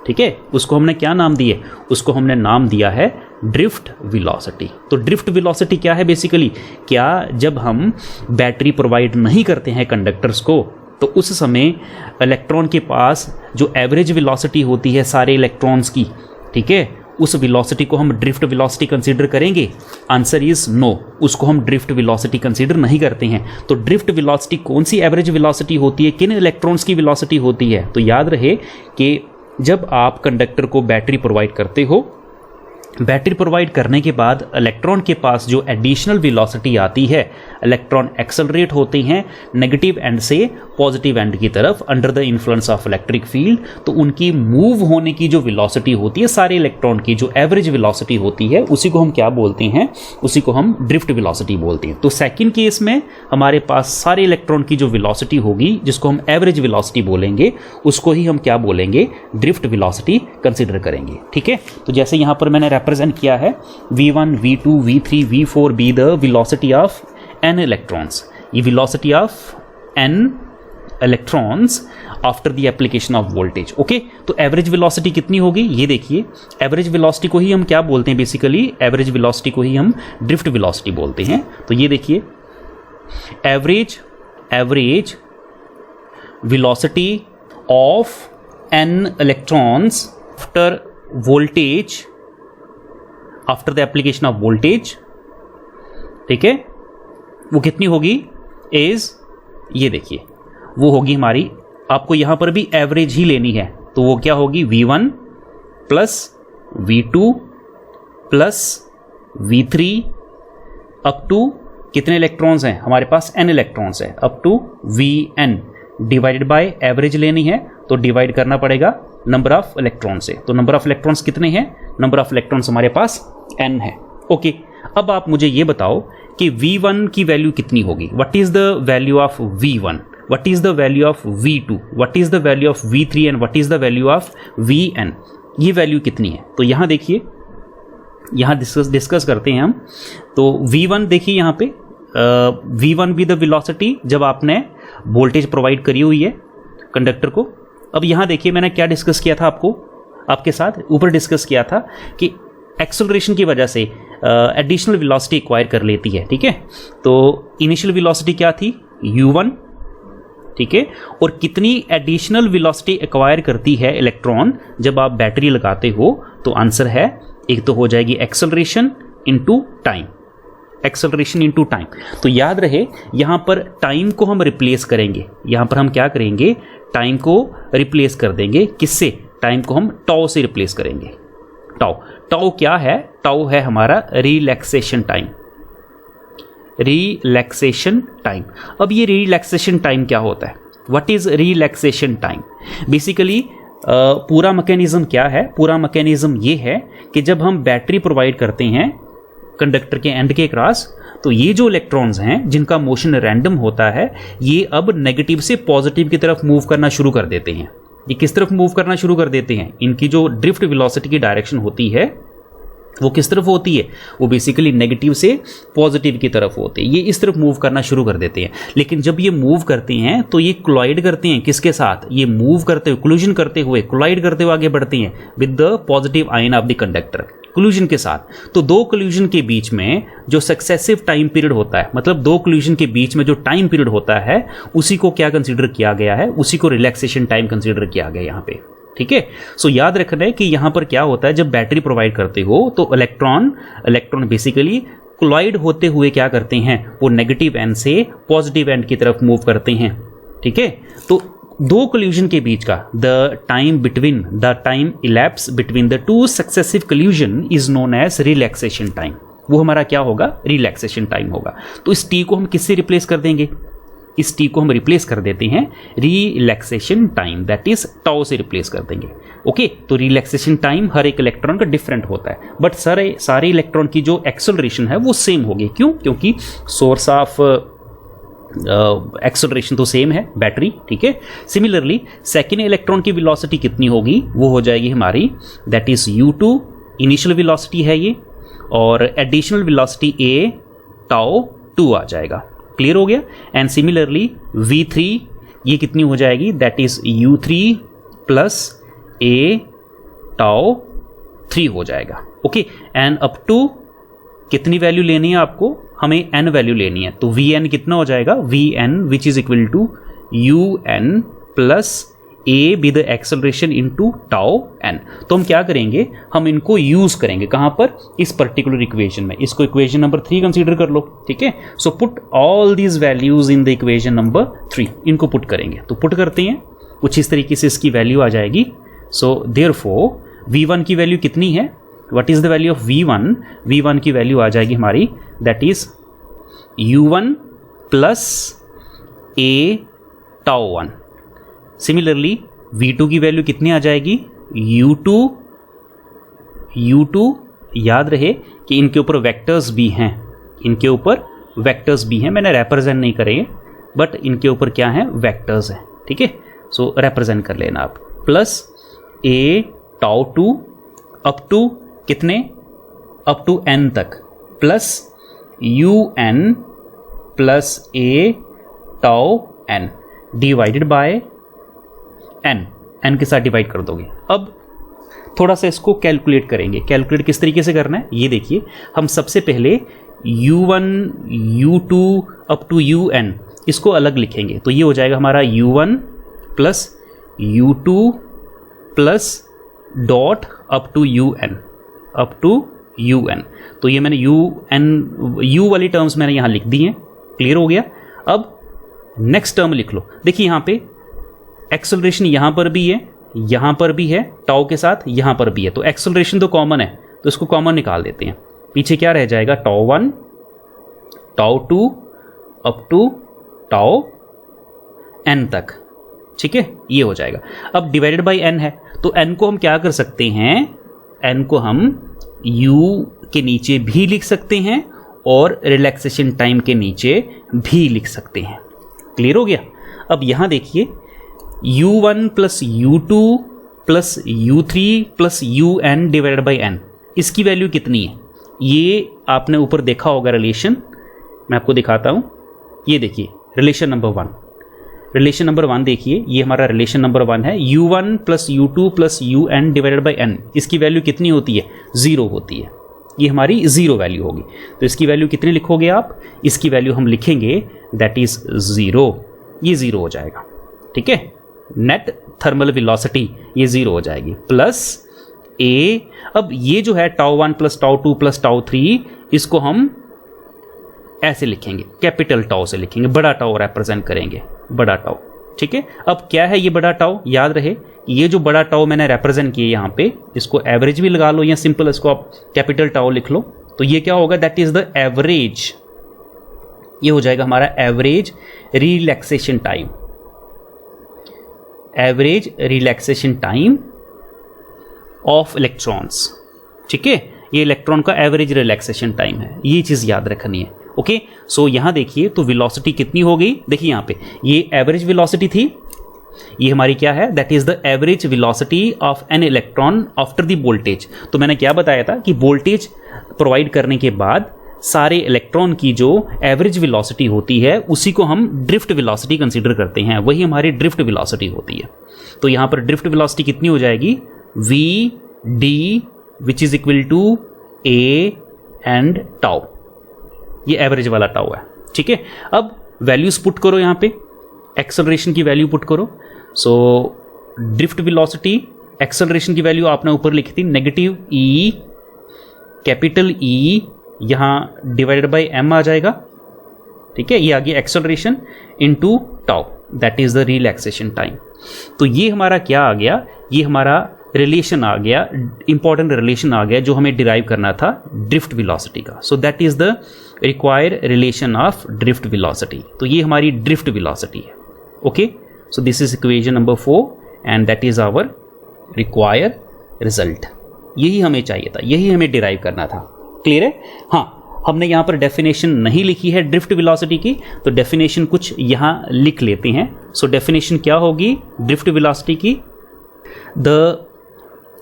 ठीक है। उसको हमने क्या नाम दिए? उसको हमने नाम दिया है ड्रिफ्ट वेलोसिटी। तो ड्रिफ्ट वेलोसिटी क्या है बेसिकली? क्या जब हम बैटरी प्रोवाइड नहीं करते हैं कंडक्टर्स को, तो उस समय इलेक्ट्रॉन के पास जो एवरेज वेलोसिटी होती है सारे इलेक्ट्रॉन्स की, ठीक है, उस वेलोसिटी को हम ड्रिफ्ट वेलोसिटी कंसीडर करेंगे? आंसर इज नो, उसको हम ड्रिफ्ट वेलोसिटी कंसीडर नहीं करते हैं। तो ड्रिफ्ट वेलोसिटी कौन सी एवरेज वेलोसिटी होती है? किन इलेक्ट्रॉन्स की वेलोसिटी होती है? तो याद रहे कि जब आप कंडक्टर को बैटरी प्रोवाइड करते हो, बैटरी प्रोवाइड करने के बाद इलेक्ट्रॉन के पास जो एडिशनल वेलोसिटी आती है, इलेक्ट्रॉन एक्सेलरेट होते हैं नेगेटिव एंड से पॉजिटिव एंड की तरफ under the influence of electric field. तो उनकी मूव होने की जो वेलोसिटी होती है सारे इलेक्ट्रॉन की, जो एवरेज वेलोसिटी होती है, उसी को हम क्या बोलते हैं? उसी को हम ड्रिफ्ट वेलोसिटी बोलते हैं। तो सेकंड केस में हमारे पास सारे इलेक्ट्रॉन की जो वेलोसिटी होगी, जिसको हम एवरेज वेलोसिटी बोलेंगे, उसको ही हम क्या बोलेंगे? ड्रिफ्ट वेलोसिटी कंसिडर करेंगे, ठीक है। तो जैसे यहाँ पर मैंने represent किया है v1, v2, v3, v4 be the velocity of n electrons। ये velocity of n electrons after the application of voltage। Okay, तो एवरेज वेलोसिटी कितनी होगी? ये देखिए, एवरेज वेलोसिटी को ही हम क्या बोलते हैं? बेसिकली एवरेज वेलोसिटी को ही हम ड्रिफ्ट वेलोसिटी बोलते हैं। तो ये देखिए, average velocity of n electrons after voltage, after the application of voltage, ठीक है, वो कितनी होगी? इज, ये देखिए, वो होगी हमारी, आपको यहां पर भी एवरेज ही लेनी है, तो वो क्या होगी? v1 plus v2 plus v3 up to कितने इलेक्ट्रॉन्स हैं हमारे पास, n इलेक्ट्रॉन्स है, up to Vn divided by average लेनी है तो डिवाइड करना पड़ेगा नंबर ऑफ इलेक्ट्रॉन से। तो नंबर ऑफ इलेक्ट्रॉन्स कितने हैं, नंबर ऑफ इलेक्ट्रॉन्स हमारे पास n है। ओके, अब आप मुझे ये बताओ कि V1 की वैल्यू कितनी होगी, what is the value of V1, what is the value of V2, what is the value of V3 and what is the value of Vn, ये वैल्यू कितनी है। तो यहाँ देखिए, यहाँ डिस्कस करते हैं हम। तो V1 देखिए यहाँ पे V1 भी द वेलोसिटी जब आपने वोल्टेज प्रोवाइड करी हुई है कंडक्टर को। अब यहाँ देखिए मैंने क्या डिस्कस किया था आपके साथ ऊपर डिस्कस किया था कि एक्सेलरेशन की वजह से एडिशनल वेलोसिटी एक्वायर कर लेती है, ठीक है। तो इनिशियल वेलोसिटी क्या थी u1, ठीक है, और कितनी एडिशनल वेलोसिटी एक्वायर करती है इलेक्ट्रॉन जब आप बैटरी लगाते हो। तो आंसर है, एक तो हो जाएगी acceleration into time, acceleration into time. तो याद रहे यहाँ पर टाइम को हम रिप्लेस करेंगे, यहाँ पर हम क्या करेंगे, टाइम को रिप्लेस कर देंगे, किससे, टाइम को हम टाउ से रिप्लेस करेंगे। टाउ क्या है, टाउ है हमारा रिलैक्सेशन टाइम, रिलैक्सेशन टाइम। अब ये रिलैक्सेशन टाइम क्या होता है, what is relaxation time. Basically पूरा मैकेनिज्म क्या है, पूरा मैकेनिज्म ये है कि जब हम बैटरी प्रोवाइड करते हैं कंडक्टर के एंड के क्रॉस, तो ये जो इलेक्ट्रॉन्स हैं जिनका मोशन रैंडम होता है, ये अब नेगेटिव से पॉजिटिव की तरफ मूव करना शुरू कर देते हैं। ये किस तरफ मूव करना शुरू कर देते हैं, इनकी जो ड्रिफ्ट वेलोसिटी की डायरेक्शन होती है वो किस तरफ होती है, वो बेसिकली नेगेटिव से पॉजिटिव की तरफ होते हैं। ये इस तरफ मूव करना शुरू कर देते हैं। लेकिन जब ये मूव करते हैं तो ये कोलाइड करते हैं किसके साथ, ये मूव करते हुए, कोलिजन करते हुए, कोलाइड करते हुए आगे बढ़ते हैं with the positive ion of the conductor, collision के साथ। तो दो कोलिजन के बीच में जो सक्सेसिव टाइम पीरियड होता है, मतलब दो कोलिजन के बीच में जो टाइम पीरियड होता है, उसी को क्या कंसीडर किया गया है, उसी को रिलैक्सेशन टाइम कंसीडर किया गया यहाँ पे, ठीक है। सो याद रखना है कि यहाँ पर क्या होता है, जब बैटरी प्रोवाइड करते हो तो इलेक्ट्रॉन बेसिकली कोलाइड होते हुए क्या करते हैं, वो नेगेटिव एंड से पॉजिटिव एंड की तरफ मूव करते हैं, ठीक है। तो दो कोल्यूजन के बीच का the time elapse between the two successive collusion is known age relaxation time. वो हमारा क्या होगा, रिलैक्सेशन टाइम होगा। तो इस टी को हम किससे रिप्लेस कर देंगे, इस टी को हम रिप्लेस कर देते हैं relaxation time, that is tau से रिप्लेस कर देंगे। ओके, तो रिलैक्सेशन टाइम हर एक इलेक्ट्रॉन का डिफरेंट होता है, बट सारे इलेक्ट्रॉन की जो एक्सेलरेशन है वो सेम होगी। क्यों, क्योंकि सोर्स ऑफ एक्सेलरेशन तो सेम है, बैटरी, ठीक है। सिमिलरली सेकेंड इलेक्ट्रॉन की वेलोसिटी कितनी होगी, वो हो जाएगी हमारी, that is u2, initial velocity है ये, और एडिशनल वेलोसिटी a टाउ 2 आ जाएगा। क्लियर हो गया। एंड सिमिलरली v3 ये कितनी हो जाएगी, that is u3 plus a tau 3 हो जाएगा। ओके, एंड अप टू कितनी वैल्यू लेनी है आपको, हमें n वैल्यू लेनी है। तो vn कितना हो जाएगा, vn which is equal to un plus a with acceleration into tau n। तो हम क्या करेंगे, हम इनको यूज करेंगे कहां पर, इस पर्टिकुलर इक्वेशन में। इसको इक्वेशन नंबर 3 कंसीडर कर लो, ठीक है। So put all these values in the equation number 3, इनको पुट करेंगे। तो पुट करते हैं, कुछ इस तरीके से इसकी वैल्यू आ जाएगी। सो देयरफॉर v1 की वैल्यू कितनी है, what is the value of v1, v1 की वैल्यू आ जाएगी हमारी, that is u1 plus a tau 1। Similarly v2 की वैल्यू कितनी आ जाएगी, u2 याद रहे कि इनके ऊपर वेक्टर्स भी हैं, इनके ऊपर वेक्टर्स भी हैं, मैंने रिप्रेजेंट नहीं करे बट इनके ऊपर क्या है, वेक्टर्स हैं, ठीक है। सो रिप्रेजेंट कर लेना आप, plus a tau 2 up to कितने, अप टू n तक, plus un plus a tau n divided by n के साथ डिवाइड कर दोगे। अब थोड़ा सा इसको कैलकुलेट करेंगे। कैलकुलेट किस तरीके से करना है, ये देखिए, हम सबसे पहले u1 u2 up to un इसको अलग लिखेंगे। तो ये हो जाएगा हमारा u1 plus u2 plus dot up to un। तो ये मैंने u वाली टर्म्स मैंने यहाँ लिख दी हैं। क्लियर हो गया। अब नेक्स्ट टर्म लिख लो। देखिए यहाँ पे एक्सेलरेशन यहाँ पर भी है, यहाँ पर भी है, टाउ के साथ यहाँ पर भी है। तो एक्सेलरेशन तो कॉमन है, तो इसको कॉमन निकाल देते हैं। पीछे क्या रह जाएगा, tau 1 tau 2 up to tau n तक, ठीक है, ये हो जाएगा। अब डिवाइडेड बाय n है तो n को हम क्या कर सकते हैं, n को हम u के नीचे भी लिख सकते हैं और रिलैक्सेशन टाइम के नीचे भी लिख सकते हैं। क्लियर हो गया। अब यहां देखिए u1 plus u2 plus u3 plus un divided by n, इसकी वैल्यू कितनी है, ये आपने ऊपर देखा होगा रिलेशन, मैं आपको दिखाता हूं। ये देखिए रिलेशन नंबर 1, रिलेशन नंबर 1 देखिए, ये हमारा रिलेशन नंबर 1 है। u1 plus u2 plus un divided by n, इसकी वैल्यू कितनी होती है, 0 होती है। ये हमारी 0 वैल्यू होगी। तो इसकी वैल्यू कितनी लिखोगे आप, इसकी वैल्यू हम लिखेंगे दैट इज 0, ये 0 हो जाएगा, ठीक है। नेट थर्मल वेलोसिटी ये 0 हो जाएगी, प्लस a, अब ये जो है tau 1 plus tau 2 plus tau 3, इसको हम ऐसे लिखेंगे, कैपिटल टाउ से लिखेंगे, बड़ा टाउ रिप्रेजेंट करेंगे, बड़ा टाउ, ठीक है। अब क्या है ये बड़ा टाउ, याद रहे ये जो बड़ा टाउ मैंने रिप्रेजेंट किया यहाँ पे, इसको एवरेज भी लगा लो या सिंपल इसको आप कैपिटल टाउ लिख लो, तो ये क्या होगा, दैट इज द एवरेज, ये हो जाएगा हमारा average relaxation time, average relaxation time of electrons, ठीक है। ये इलेक्ट्रॉन का एवरेज रिलैक्सेशन टाइम है, ये चीज़ याद रखनी है, ओके। सो यहाँ देखिए तो वेलोसिटी कितनी हो गई, देखिए यहाँ पे ये एवरेज वेलोसिटी थी, ये हमारी क्या है, that is the average velocity of an electron after the voltage. तो मैंने क्या बताया था कि वोल्टेज प्रोवाइड करने के बाद सारे इलेक्ट्रॉन की जो एवरेज वेलोसिटी होती है उसी को हम ड्रिफ्ट वेलोसिटी कंसीडर करते हैं, वही हमारी ड्रिफ्ट वेलोसिटी होती है। तो यहाँ पर ड्रिफ्ट वेलोसिटी कितनी हो जाएगी, we D which is equal to A and tau, ये एवरेज वाला टाउ है, ठीक है। अब वैल्यूज पुट करो यहाँ पे, एक्सेलरेशन की वैल्यू पुट करो। सो ड्रिफ्ट वेलोसिटी, एक्सेलरेशन की वैल्यू आपने ऊपर लिखी थी नेगेटिव ई, कैपिटल ई, यहाँ डिवाइडेड बाय m आ जाएगा, ठीक है। ये आ गया acceleration into tau, that is the relaxation time. तो ये हमारा क्या आ गया, ये हमारा रिलेशन आ गया, इंपॉर्टेंट रिलेशन आ गया जो हमें डिराइव करना था ड्रिफ्ट वेलोसिटी का। So that is the required relation of drift velocity. तो ये हमारी ड्रिफ्ट वेलोसिटी है, okay. So this is equation number 4 and that is our required result. यही हमें चाहिए था, यही हमें डिराइव करना था, क्लियर है। हाँ, हमने यहाँ पर डेफिनेशन नहीं लिखी है ड्रिफ्ट वेलोसिटी की, तो डेफिनेशन कुछ यहाँ लिख लेते हैं। सो डेफिनेशन क्या होगी ड्रिफ्ट वेलोसिटी की, the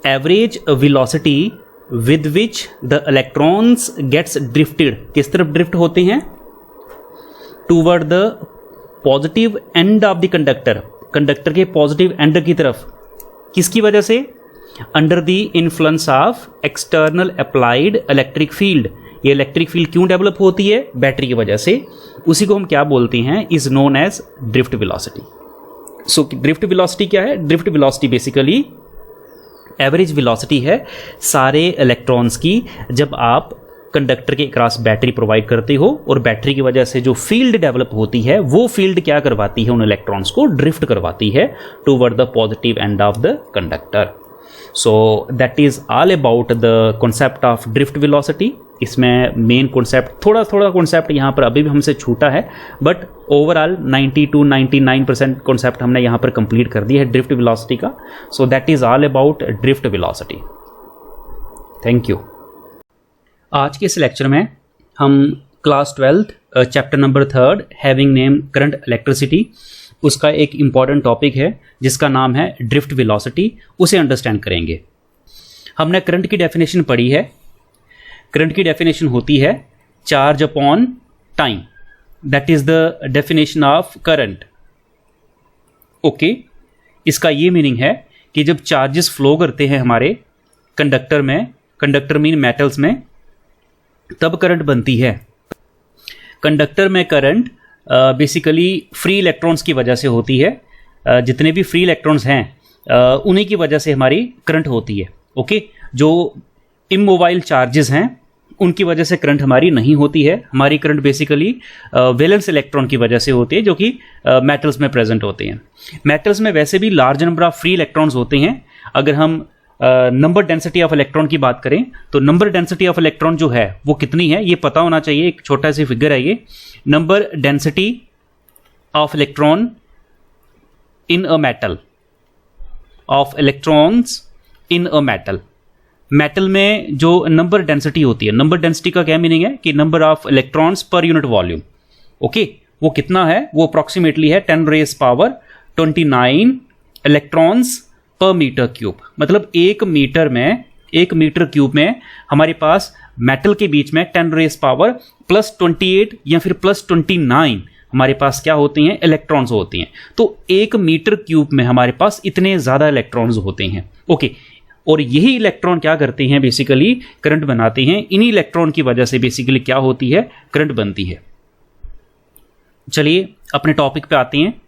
average velocity with which the electrons gets drifted, किस तरफ ड्रिफ्ट होते हैं, toward the positive end of the conductor, conductor के पॉजिटिव एंड की तरफ, किसकी वजह से, under the influence of external applied electric field. ये इलेक्ट्रिक फील्ड क्यों डेवलप होती है, बैटरी की वजह से, उसी को हम क्या बोलते हैं, is known as drift velocity. So drift velocity क्या है, drift velocity basically average velocity है सारे इलेक्ट्रॉन्स की जब आप कंडक्टर के क्रॉस बैटरी प्रोवाइड करते हो, और बैटरी की वजह से जो फील्ड डेवलप होती है वो फील्ड क्या करवाती है, उन इलेक्ट्रॉन्स को ड्रिफ्ट करवाती है toward the positive end of the conductor. So that is all about the concept of drift velocity. इसमें मेन कॉन्सेप्ट थोड़ा कॉन्सेप्ट यहाँ पर अभी भी हमसे छूटा है, बट ओवरऑल 90 to 99% कॉन्सेप्ट हमने यहाँ पर कंप्लीट कर दिया है ड्रिफ्ट वेलोसिटी का। So that is all about drift velocity. Thank you. आज के इस लेक्चर में हम class 12 chapter number 3 having name current electricity, उसका एक इम्पॉर्टेंट टॉपिक है जिसका नाम है ड्रिफ्ट वेलोसिटी, उसे अंडरस्टैंड करेंगे। हमने करंट की डेफिनेशन पढ़ी है। करंट की डेफिनेशन होती है charge upon time, that is the definition of current, okay. इसका ये मीनिंग है कि जब चार्जेस फ्लो करते हैं हमारे कंडक्टर में, कंडक्टर मीन मेटल्स में, तब करंट बनती है। कंडक्टर में करंट बेसिकली फ्री इलेक्ट्रॉन्स की वजह से होती है, जितने भी फ्री इलेक्ट्रॉन्स हैं उन्हीं की वजह से हमारी करंट होती है, ओके। जो इमोबाइल चार्जेस हैं उनकी वजह से करंट हमारी नहीं होती है। हमारी करंट बेसिकली वैलेंस इलेक्ट्रॉन की वजह से होती है जो कि मेटल्स में प्रेजेंट होते हैं। मेटल्स में वैसे भी large number of free electrons होते हैं। अगर हम नंबर डेंसिटी ऑफ इलेक्ट्रॉन की बात करें तो नंबर डेंसिटी ऑफ इलेक्ट्रॉन जो है वो कितनी है ये पता होना चाहिए। एक छोटा सी फिगर है ये, number density of electron in a metal, of electrons in a metal. Metal में जो नंबर डेंसिटी होती है, नंबर डेंसिटी का क्या मीनिंग है कि number of electrons per unit volume. Okay, वो कितना है, वो अप्रॉक्सीमेटली है 10⁻29 इलेक्ट्रॉन्स पर मीटर क्यूब। मतलब एक मीटर क्यूब में हमारे पास मेटल के बीच में 10⁻+28 या फिर +29 हमारे पास क्या होती हैं, इलेक्ट्रॉन्स होती हैं। तो एक मीटर क्यूब में हमारे पास इतने ज़्यादा इलेक्ट्रॉन्स होते हैं। ओके, और यही इलेक्ट्रॉन क्या करते हैं, बेसिकली करंट बनाते हैं। इन्हीं इलेक्ट्रॉन की वजह से बेसिकली क्या होती है, करंट बनती है। चलिए अपने टॉपिक पे आते हैं।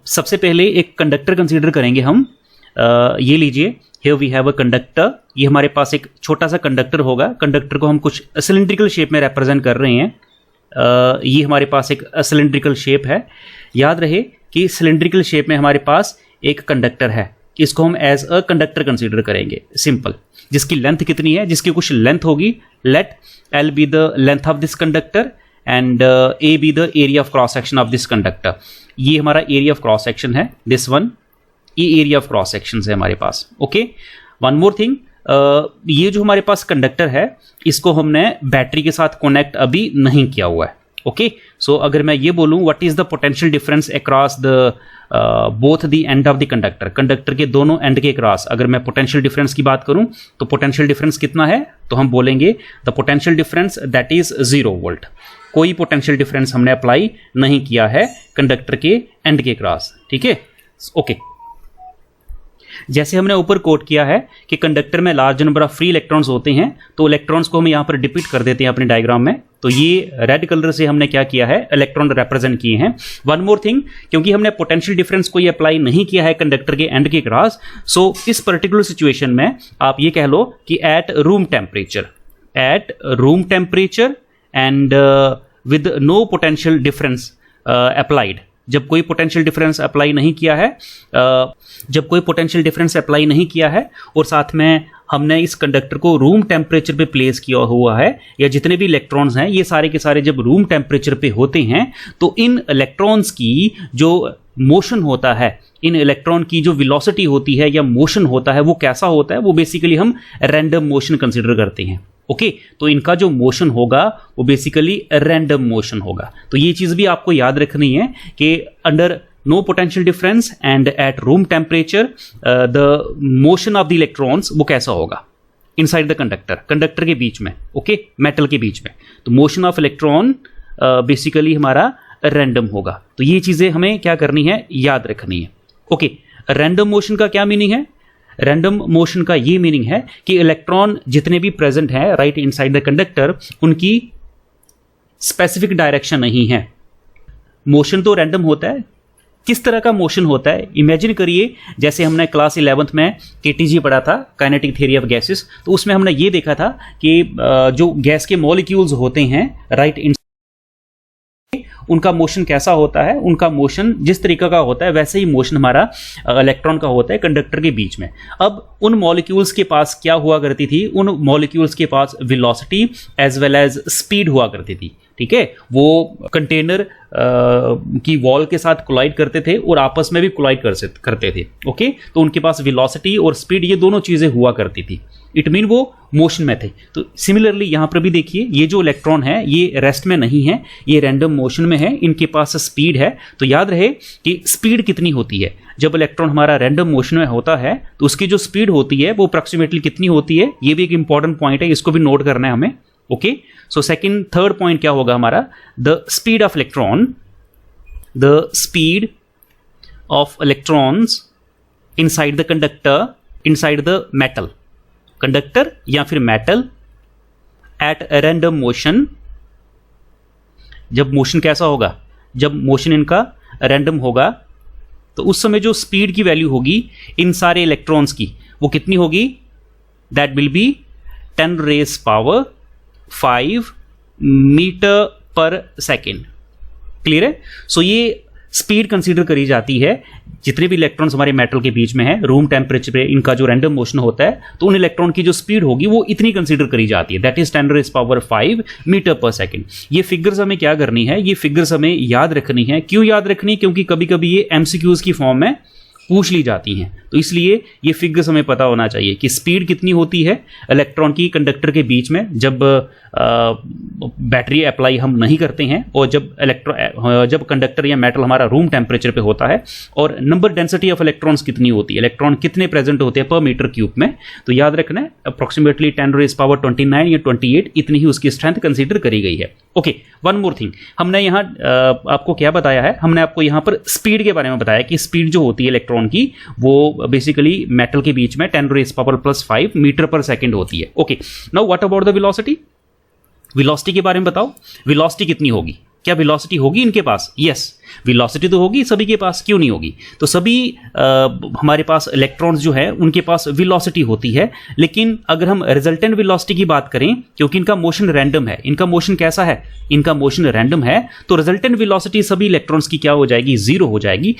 सबसे पहले एक कंडक्टर कंसीडर करेंगे हम। ये लीजिए, here we have a conductor. ये हमारे पास एक छोटा सा कंडक्टर होगा। कंडक्टर को हम कुछ सिलिंड्रिकल शेप में रिप्रेजेंट कर रहे हैं। ये हमारे पास एक सिलिंड्रिकल शेप है। याद रहे कि सिलिंड्रिकल शेप में हमारे पास एक कंडक्टर है, इसको हम एज अ कंडक्टर कंसीडर करेंगे। सिंपल, जिसकी लेंथ कितनी है, जिसकी कुछ लेंथ होगी। Let L be the length of this conductor and A be the area of cross section of this conductor. ये हमारा एरिया ऑफ क्रॉस सेक्शन है, दिस वन। ये एरिया ऑफ क्रॉस सेक्शन है हमारे पास। ओके, वन मोर थिंग, ये जो हमारे पास कंडक्टर है इसको हमने बैटरी के साथ कनेक्ट अभी नहीं किया हुआ है। ओके, सो अगर मैं ये बोलूं what is the potential difference across the both the end of the conductor, conductor के दोनों एंड के क्रॉस अगर मैं पोटेंशियल डिफरेंस की बात करूं तो पोटेंशियल डिफरेंस कितना है, तो हम बोलेंगे the potential difference that is 0 volt. कोई पोटेंशियल डिफरेंस हमने अप्लाई नहीं किया है कंडक्टर के एंड के क्रॉस। ठीक है, ओके। जैसे हमने ऊपर कोट किया है कि कंडक्टर में large number of free electrons होते हैं, तो इलेक्ट्रॉन्स को हम यहाँ पर डिपिक्ट कर देते हैं अपने डायग्राम में। तो ये रेड कलर से हमने क्या किया है, इलेक्ट्रॉन रिप्रेजेंट किए हैं। वन मोर थिंग, क्योंकि हमने पोटेंशियल डिफरेंस कोई अप्लाई नहीं किया है कंडक्टर के एंड के क्रॉस, सो इस पर्टिकुलर सिचुएशन में आप ये कह लो कि at room temperature and with no potential difference applied, जब कोई पोटेंशियल डिफरेंस अप्लाई नहीं किया है, और साथ में हमने इस कंडक्टर को रूम टेम्परेचर पे प्लेस किया हुआ है, या जितने भी इलेक्ट्रॉन्स हैं ये सारे के सारे जब रूम टेम्परेचर पे होते हैं, तो इन इलेक्ट्रॉन्स की जो मोशन होता है, इन इलेक्ट्रॉन की जो वेलोसिटी होती है या मोशन होता है, वो कैसा होता है, वो बेसिकली हम रैंडम मोशन कंसिडर करते हैं। ओके, तो इनका जो मोशन होगा वो बेसिकली रैंडम मोशन होगा। तो ये चीज़ भी आपको याद रखनी है कि under no potential difference and at room temperature the motion of the electrons वो कैसा होगा इनसाइड द कंडक्टर के बीच में, ओके, मेटल के बीच में। तो मोशन ऑफ इलेक्ट्रॉन बेसिकली हमारा रैंडम होगा। तो ये चीज़ें हमें क्या करनी है, याद रखनी है। ओके, रैंडम मोशन का क्या मीनिंग है? रैंडम मोशन का ये मीनिंग है कि इलेक्ट्रॉन जितने भी प्रेजेंट हैं राइट इनसाइड द कंडक्टर, उनकी स्पेसिफिक डायरेक्शन नहीं है। मोशन तो रैंडम होता है। किस तरह का मोशन होता है, इमेजिन करिए जैसे हमने क्लास 11th में केटीजी पढ़ा था, काइनेटिक थ्योरी ऑफ गैसेस, तो उसमें हमने ये देखा था कि जो गैस के मॉलिक्यूल्स होते हैं राइट इन, उनका मोशन कैसा होता है, उनका मोशन जिस तरीके का होता है वैसे ही मोशन हमारा इलेक्ट्रॉन का होता है कंडक्टर के बीच में। अब उन मॉलिक्यूल्स के पास क्या हुआ करती थी, उन मॉलिक्यूल्स के पास velocity as well as speed हुआ करती थी। ठीक है, वो कंटेनर की वॉल के साथ कोलाइड करते थे और आपस में भी कोलाइड करते थे। ओके, तो उनके पास वेलोसिटी और स्पीड ये दोनों चीजें हुआ करती थी। इट मीन वो मोशन में थे। तो सिमिलरली यहां पर भी देखिए, ये जो इलेक्ट्रॉन है ये रेस्ट में नहीं है, ये रैंडम मोशन में है, इनके पास स्पीड है। तो याद रहे कि स्पीड कितनी होती है जब इलेक्ट्रॉन हमारा रैंडम मोशन में होता है, तो उसकी जो स्पीड होती है वो अप्रॉक्सीमेटली कितनी होती है, ये भी एक इंपॉर्टेंट पॉइंट है, इसको भी नोट करना है हमें। Okay, so second third point क्या होगा हमारा, the speed of electron, the speed of electrons inside the conductor, inside the metal, conductor या फिर मेटल एट रैंडम मोशन। जब मोशन कैसा होगा, जब मोशन इनका रैंडम होगा, तो उस समय जो स्पीड की वैल्यू होगी इन सारे इलेक्ट्रॉन्स की, वो कितनी होगी, that will B 10⁻⁵ metre per second. Clear है? सो ये स्पीड कंसीडर करी जाती है जितने भी इलेक्ट्रॉन्स हमारे मेटल के बीच में है रूम टेम्परेचर पे इनका जो रैंडम मोशन होता है, तो उन इलेक्ट्रॉन की जो स्पीड होगी वो इतनी कंसीडर करी जाती है, दैट इज 10⁵ मीटर पर सेकंड। ये फिगर्स हमें क्या करनी है, ये फिगर्स हमें याद रखनी है। क्यों याद रखनी? क्योंकि कभी कभी ये एमसीक्यूज की फॉर्म में पूछ ली जाती हैं, तो इसलिए ये फिगर्स हमें पता होना चाहिए कि स्पीड कितनी होती है इलेक्ट्रॉन की कंडक्टर के बीच में जब बैटरी अप्लाई हम नहीं करते हैं, और जब कंडक्टर या मेटल हमारा रूम टेम्परेचर पे होता है, और नंबर डेंसिटी ऑफ इलेक्ट्रॉन्स कितनी होती है, इलेक्ट्रॉन कितने प्रेजेंट होते हैं पर मीटर क्यूब में। तो याद रखना है अप्रोक्सीमेटली 10⁻²9 या 28 इतनी ही उसकी स्ट्रेंथ कंसीडर करी गई है। ओके, वन मोर थिंग, हमने यहाँ आपको क्या बताया है, हमने आपको यहाँ पर स्पीड के बारे में बताया कि स्पीड जो होती है इलेक्ट्रॉन की वो बेसिकली मेटल के बीच में 10⁻⁵ मीटर पर सेकंड होती है। Okay, now what about the velocity? Velocity के बारे में बताओ, वेलोसिटी कितनी होगी? क्या वेलोसिटी होगी इनके पास? यस, वेलोसिटी तो होगी सभी के पास, क्यों नहीं होगी? तो सभी हमारे पास इलेक्ट्रॉन्स जो है उनके पास वेलोसिटी होती है, लेकिन अगर हम रिजल्टेंट वेलोसिटी की बात करें, क्योंकि इनका मोशन रैंडम है, इनका मोशन कैसा है, इनका मोशन रैंडम है, तो रिजल्टेंट वेलोसिटी सभी इलेक्ट्रॉन्स की क्या हो जाएगी? 0 हो जाएगी।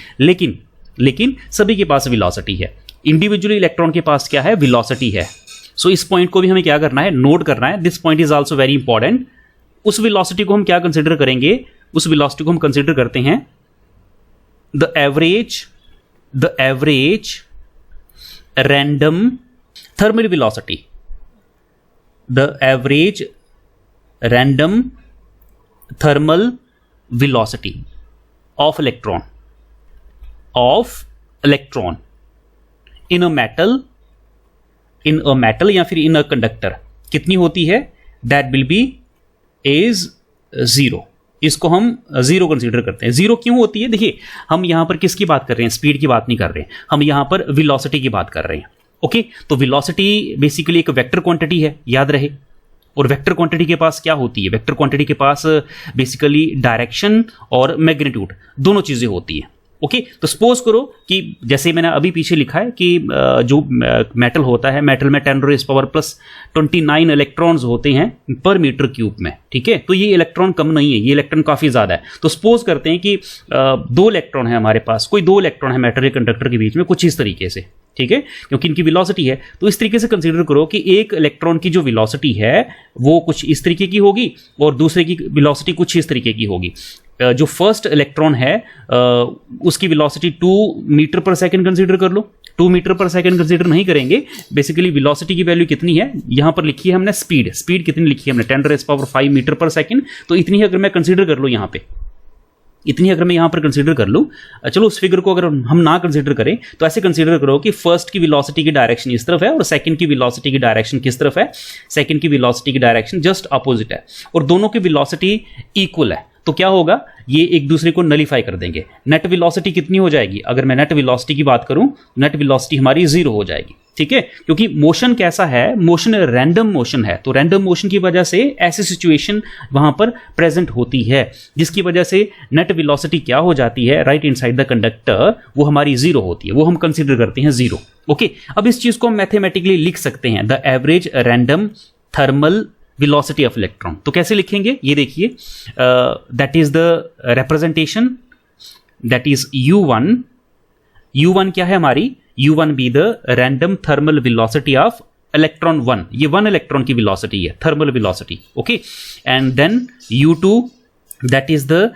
लेकिन सभी के पास वेलोसिटी है, इंडिविजुअली इलेक्ट्रॉन के पास क्या है? वेलोसिटी है। सो इस पॉइंट को भी हमें क्या करना है? नोट करना है। This point is also very important. उस वेलोसिटी को हम क्या कंसीडर करेंगे? उस वेलोसिटी को हम कंसीडर करते हैं the average random thermal velocity, the average random thermal velocity of electron in a metal या फिर इन अ कंडक्टर कितनी होती है? That will B is 0। इसको हम 0 कंसीडर करते हैं। 0 क्यों होती है? देखिए, हम यहां पर किसकी बात कर रहे हैं? स्पीड की बात नहीं कर रहे हैं, हम यहां पर वेलोसिटी की बात कर रहे हैं। ओके, तो वेलोसिटी बेसिकली एक वेक्टर क्वांटिटी है, याद रहे। और वेक्टर क्वांटिटी के पास क्या होती है? वेक्टर क्वांटिटी के पास बेसिकली डायरेक्शन और मैग्नीट्यूड दोनों चीजें होती है। ओके, तो सपोज करो कि जैसे मैंने अभी पीछे लिखा है कि जो मेटल होता है, मेटल में 10⁻+29 इलेक्ट्रॉन्स होते हैं पर मीटर क्यूब में, ठीक है। तो ये इलेक्ट्रॉन कम नहीं है, ये इलेक्ट्रॉन काफ़ी ज़्यादा है। तो सपोज करते हैं कि 2 इलेक्ट्रॉन है हमारे पास, कोई 2 इलेक्ट्रॉन है मेटल के कंडक्टर के बीच में, कुछ इस तरीके से, ठीक है, क्योंकि इनकी वेलोसिटी है। तो इस तरीके से कंसीडर करो कि एक इलेक्ट्रॉन की जो वेलोसिटी है वो कुछ इस तरीके की होगी और दूसरे की वेलोसिटी कुछ इस तरीके की होगी। जो फर्स्ट इलेक्ट्रॉन है उसकी वेलोसिटी 2 मीटर पर सेकंड कंसीडर कर लो। 2 मीटर पर सेकंड कंसीडर नहीं करेंगे, बेसिकली वेलोसिटी की वैल्यू कितनी है यहां पर लिखी है हमने, स्पीड कितनी लिखी है हमने 10⁵ मीटर पर सेकंड। तो इतनी ही अगर मैं कंसीडर कर लूँ यहाँ पे, इतनी अगर मैं यहाँ पर कंसीडर कर लूँ, चलो उस फिगर को अगर हम ना कंसीडर करें तो ऐसे कंसीडर करो कि फर्स्ट की वेलोसिटी की डायरेक्शन इस तरफ है और सेकंड की वेलोसिटी की डायरेक्शन किस तरफ है, सेकंड की वेलोसिटी की डायरेक्शन जस्ट अपोजिट है और दोनों की वेलोसिटी इक्वल है। तो क्या होगा, ये एक दूसरे को नलीफाई कर देंगे। नेट वेलोसिटी कितनी हो जाएगी, अगर मैं नेट वेलोसिटी की बात करूं, नेट वेलोसिटी हमारी 0 हो जाएगी, ठीक है। क्योंकि मोशन कैसा है, मोशन रैंडम मोशन है, तो रैंडम मोशन की वजह से ऐसी सिचुएशन वहां पर प्रेजेंट होती है जिसकी वजह से नेट वेलोसिटी क्या हो जाती है राइट इनसाइड द कंडक्टर, वो हमारी 0 होती है, वो हम कंसीडर करते हैं 0। ओके, अब इस चीज को हम मैथमेटिकली लिख सकते हैं, the average random thermal velocity of electron. तो कैसे लिखेंगे, ये देखिए, that is the representation, that is U1 क्या है हमारी, U1 be the random thermal velocity of electron 1, ये 1 इलेक्ट्रॉन की वेलोसिटी है, thermal velocity, okay. And then U2 that is the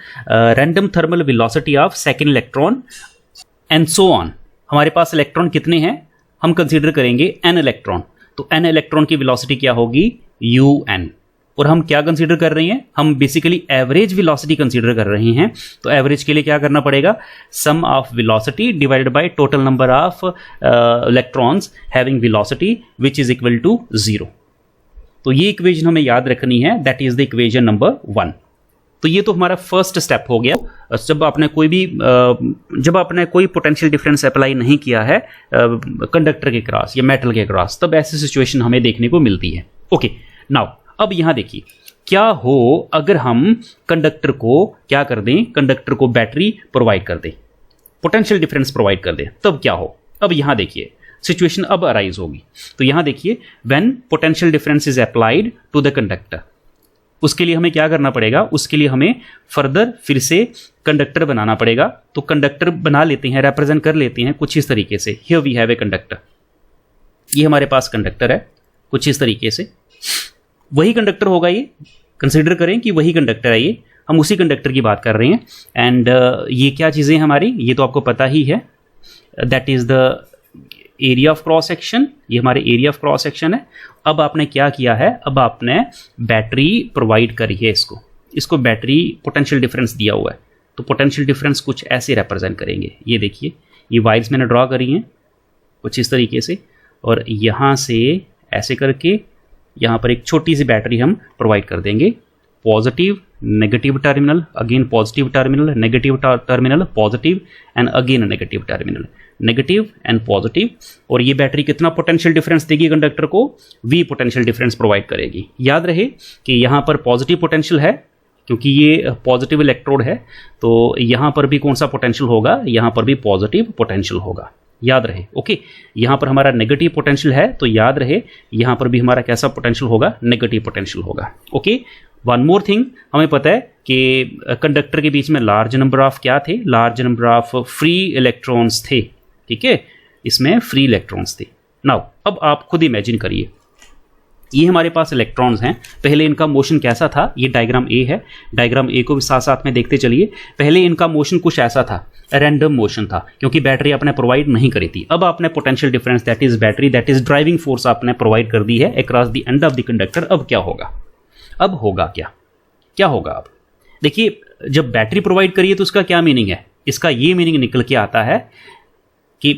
random thermal velocity of second electron and so on. हमारे पास electron कितने हैं, हम कंसीडर करेंगे n इलेक्ट्रॉन, तो n इलेक्ट्रॉन की वेलोसिटी क्या होगी, UN। और हम क्या कंसीडर कर रहे हैं, हम बेसिकली एवरेज वेलोसिटी कंसीडर कर रहे हैं। तो एवरेज के लिए क्या करना पड़ेगा, sum of velocity divided by total number of electrons having velocity which is equal to 0। तो ये इक्वेशन हमें याद रखनी है, that is the equation number 1। तो ये तो हमारा फर्स्ट स्टेप हो गया। जब आपने कोई पोटेंशियल डिफरेंस अप्लाई नहीं किया है कंडक्टर के क्रॉस या मेटल के क्रॉस, तब ऐसी सिचुएशन हमें देखने को मिलती है। ओके, नाउ अब यहां देखिए क्या हो अगर हम कंडक्टर को क्या कर दें, कंडक्टर को बैटरी प्रोवाइड कर दें, पोटेंशियल डिफरेंस प्रोवाइड कर दें, तब क्या हो। अब यहां देखिए सिचुएशन अब अराइज होगी। तो यहां देखिए, when potential difference is applied to the conductor, उसके लिए हमें क्या करना पड़ेगा, उसके लिए हमें फर्दर फिर से कंडक्टर बनाना पड़ेगा। तो कंडक्टर बना लेते हैं, रिप्रेजेंट कर लेते हैं कुछ इस तरीके से। Here we have a conductor, ये हमारे पास कंडक्टर है कुछ इस तरीके से। वही कंडक्टर होगा, ये कंसिडर करें कि वही कंडक्टर है, ये हम उसी कंडक्टर की बात कर रहे हैं। एंड ये क्या चीज़ें हमारी, ये तो आपको पता ही है, that is the area of cross section, ये हमारे एरिया ऑफ क्रॉस सेक्शन है। अब आपने क्या किया है, अब आपने बैटरी प्रोवाइड करी है, इसको बैटरी पोटेंशियल डिफरेंस दिया हुआ है। तो पोटेंशियल डिफरेंस कुछ ऐसे रिप्रेजेंट करेंगे, ये देखिए ये वाइड्स मैंने ड्रॉ करी हैं कुछ इस तरीके से, और यहाँ से ऐसे करके यहाँ पर एक छोटी सी बैटरी हम प्रोवाइड कर देंगे। Positive negative terminal, again positive terminal, negative terminal, positive and again negative terminal, negative and positive. और ये बैटरी कितना पोटेंशियल डिफरेंस देगी कंडक्टर को, V पोटेंशियल डिफरेंस प्रोवाइड करेगी। याद रहे कि यहाँ पर पॉजिटिव पोटेंशियल है क्योंकि ये पॉजिटिव इलेक्ट्रोड है, तो यहाँ पर भी कौन सा पोटेंशियल होगा, यहाँ पर भी पॉजिटिव पोटेंशियल होगा, याद रहे। ओके, यहाँ पर हमारा नेगेटिव पोटेंशियल है तो याद रहे यहाँ पर भी हमारा कैसा पोटेंशियल होगा, नेगेटिव पोटेंशियल होगा। ओके, वन मोर थिंग, हमें पता है कि कंडक्टर के बीच में लार्ज नंबर ऑफ क्या थे, large number of free electrons थे। ठीक है, इसमें फ्री इलेक्ट्रॉन्स थे। नाउ अब आप खुद इमेजिन करिए, ये हमारे पास इलेक्ट्रॉन्स हैं, पहले इनका मोशन कैसा था, ये डायग्राम ए है, डायग्राम ए को भी साथ साथ में देखते चलिए। पहले इनका मोशन कुछ ऐसा था, रैंडम मोशन था क्योंकि बैटरी आपने प्रोवाइड नहीं करी थी। अब आपने potential difference that is battery, that is driving force आपने प्रोवाइड कर दी है across the end of the conductor. अब क्या होगा, अब होगा क्या होगा। अब देखिए, जब बैटरी प्रोवाइड करिए तो उसका क्या मीनिंग है, इसका ये मीनिंग निकल के आता है कि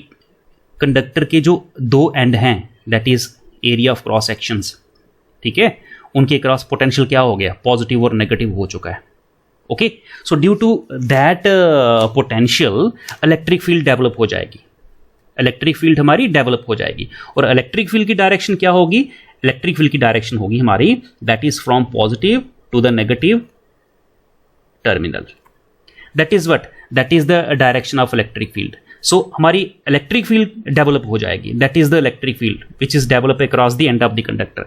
कंडक्टर के जो दो एंड हैं that is area of cross sections, ठीक है, उनके क्रॉस पोटेंशियल क्या हो गया, पॉजिटिव और नेगेटिव हो चुका है। Okay, so due to that potential electric field develop हो जाएगी, इलेक्ट्रिक फील्ड हमारी डेवलप हो जाएगी। और इलेक्ट्रिक फील्ड की डायरेक्शन क्या होगी, इलेक्ट्रिक फील्ड की डायरेक्शन होगी हमारी that is from positive to the negative terminal. That is what, that is the direction of electric field. So हमारी इलेक्ट्रिक फील्ड डेवलप हो जाएगी, that is the electric field which is develop across the end of the conductor.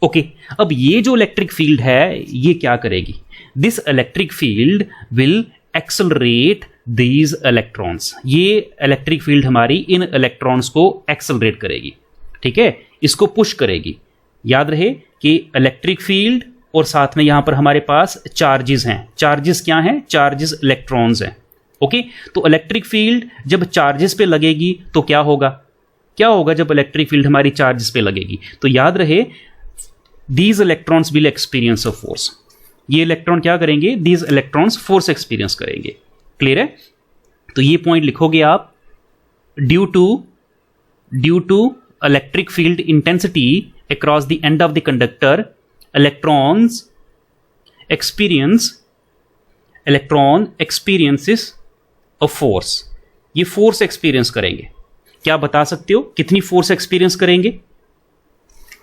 Okay, अब ये जो electric field है ये क्या करेगी, this electric field will accelerate these electrons. ये इलेक्ट्रिक फील्ड हमारी इन इलेक्ट्रॉन्स को एक्सेलरेट करेगी, ठीक है, इसको पुश करेगी। याद रहे कि इलेक्ट्रिक फील्ड और साथ में यहां पर हमारे पास चार्जेस हैं। चार्जेस क्या हैं, चार्जेस इलेक्ट्रॉन्स हैं। ओके, तो इलेक्ट्रिक फील्ड जब चार्जेस पे लगेगी तो क्या होगा, क्या होगा जब इलेक्ट्रिक फील्ड हमारी चार्जेस पे लगेगी, तो याद रहे these electrons will experience a force. ये इलेक्ट्रॉन क्या करेंगे, दीज इलेक्ट्रॉन्स फोर्स एक्सपीरियंस करेंगे। क्लियर है, तो ये पॉइंट लिखोगे आप, due to electric field intensity across the end of the conductor, electron experiences a force। ये फोर्स एक्सपीरियंस करेंगे। क्या बता सकते हो कितनी फोर्स एक्सपीरियंस करेंगे,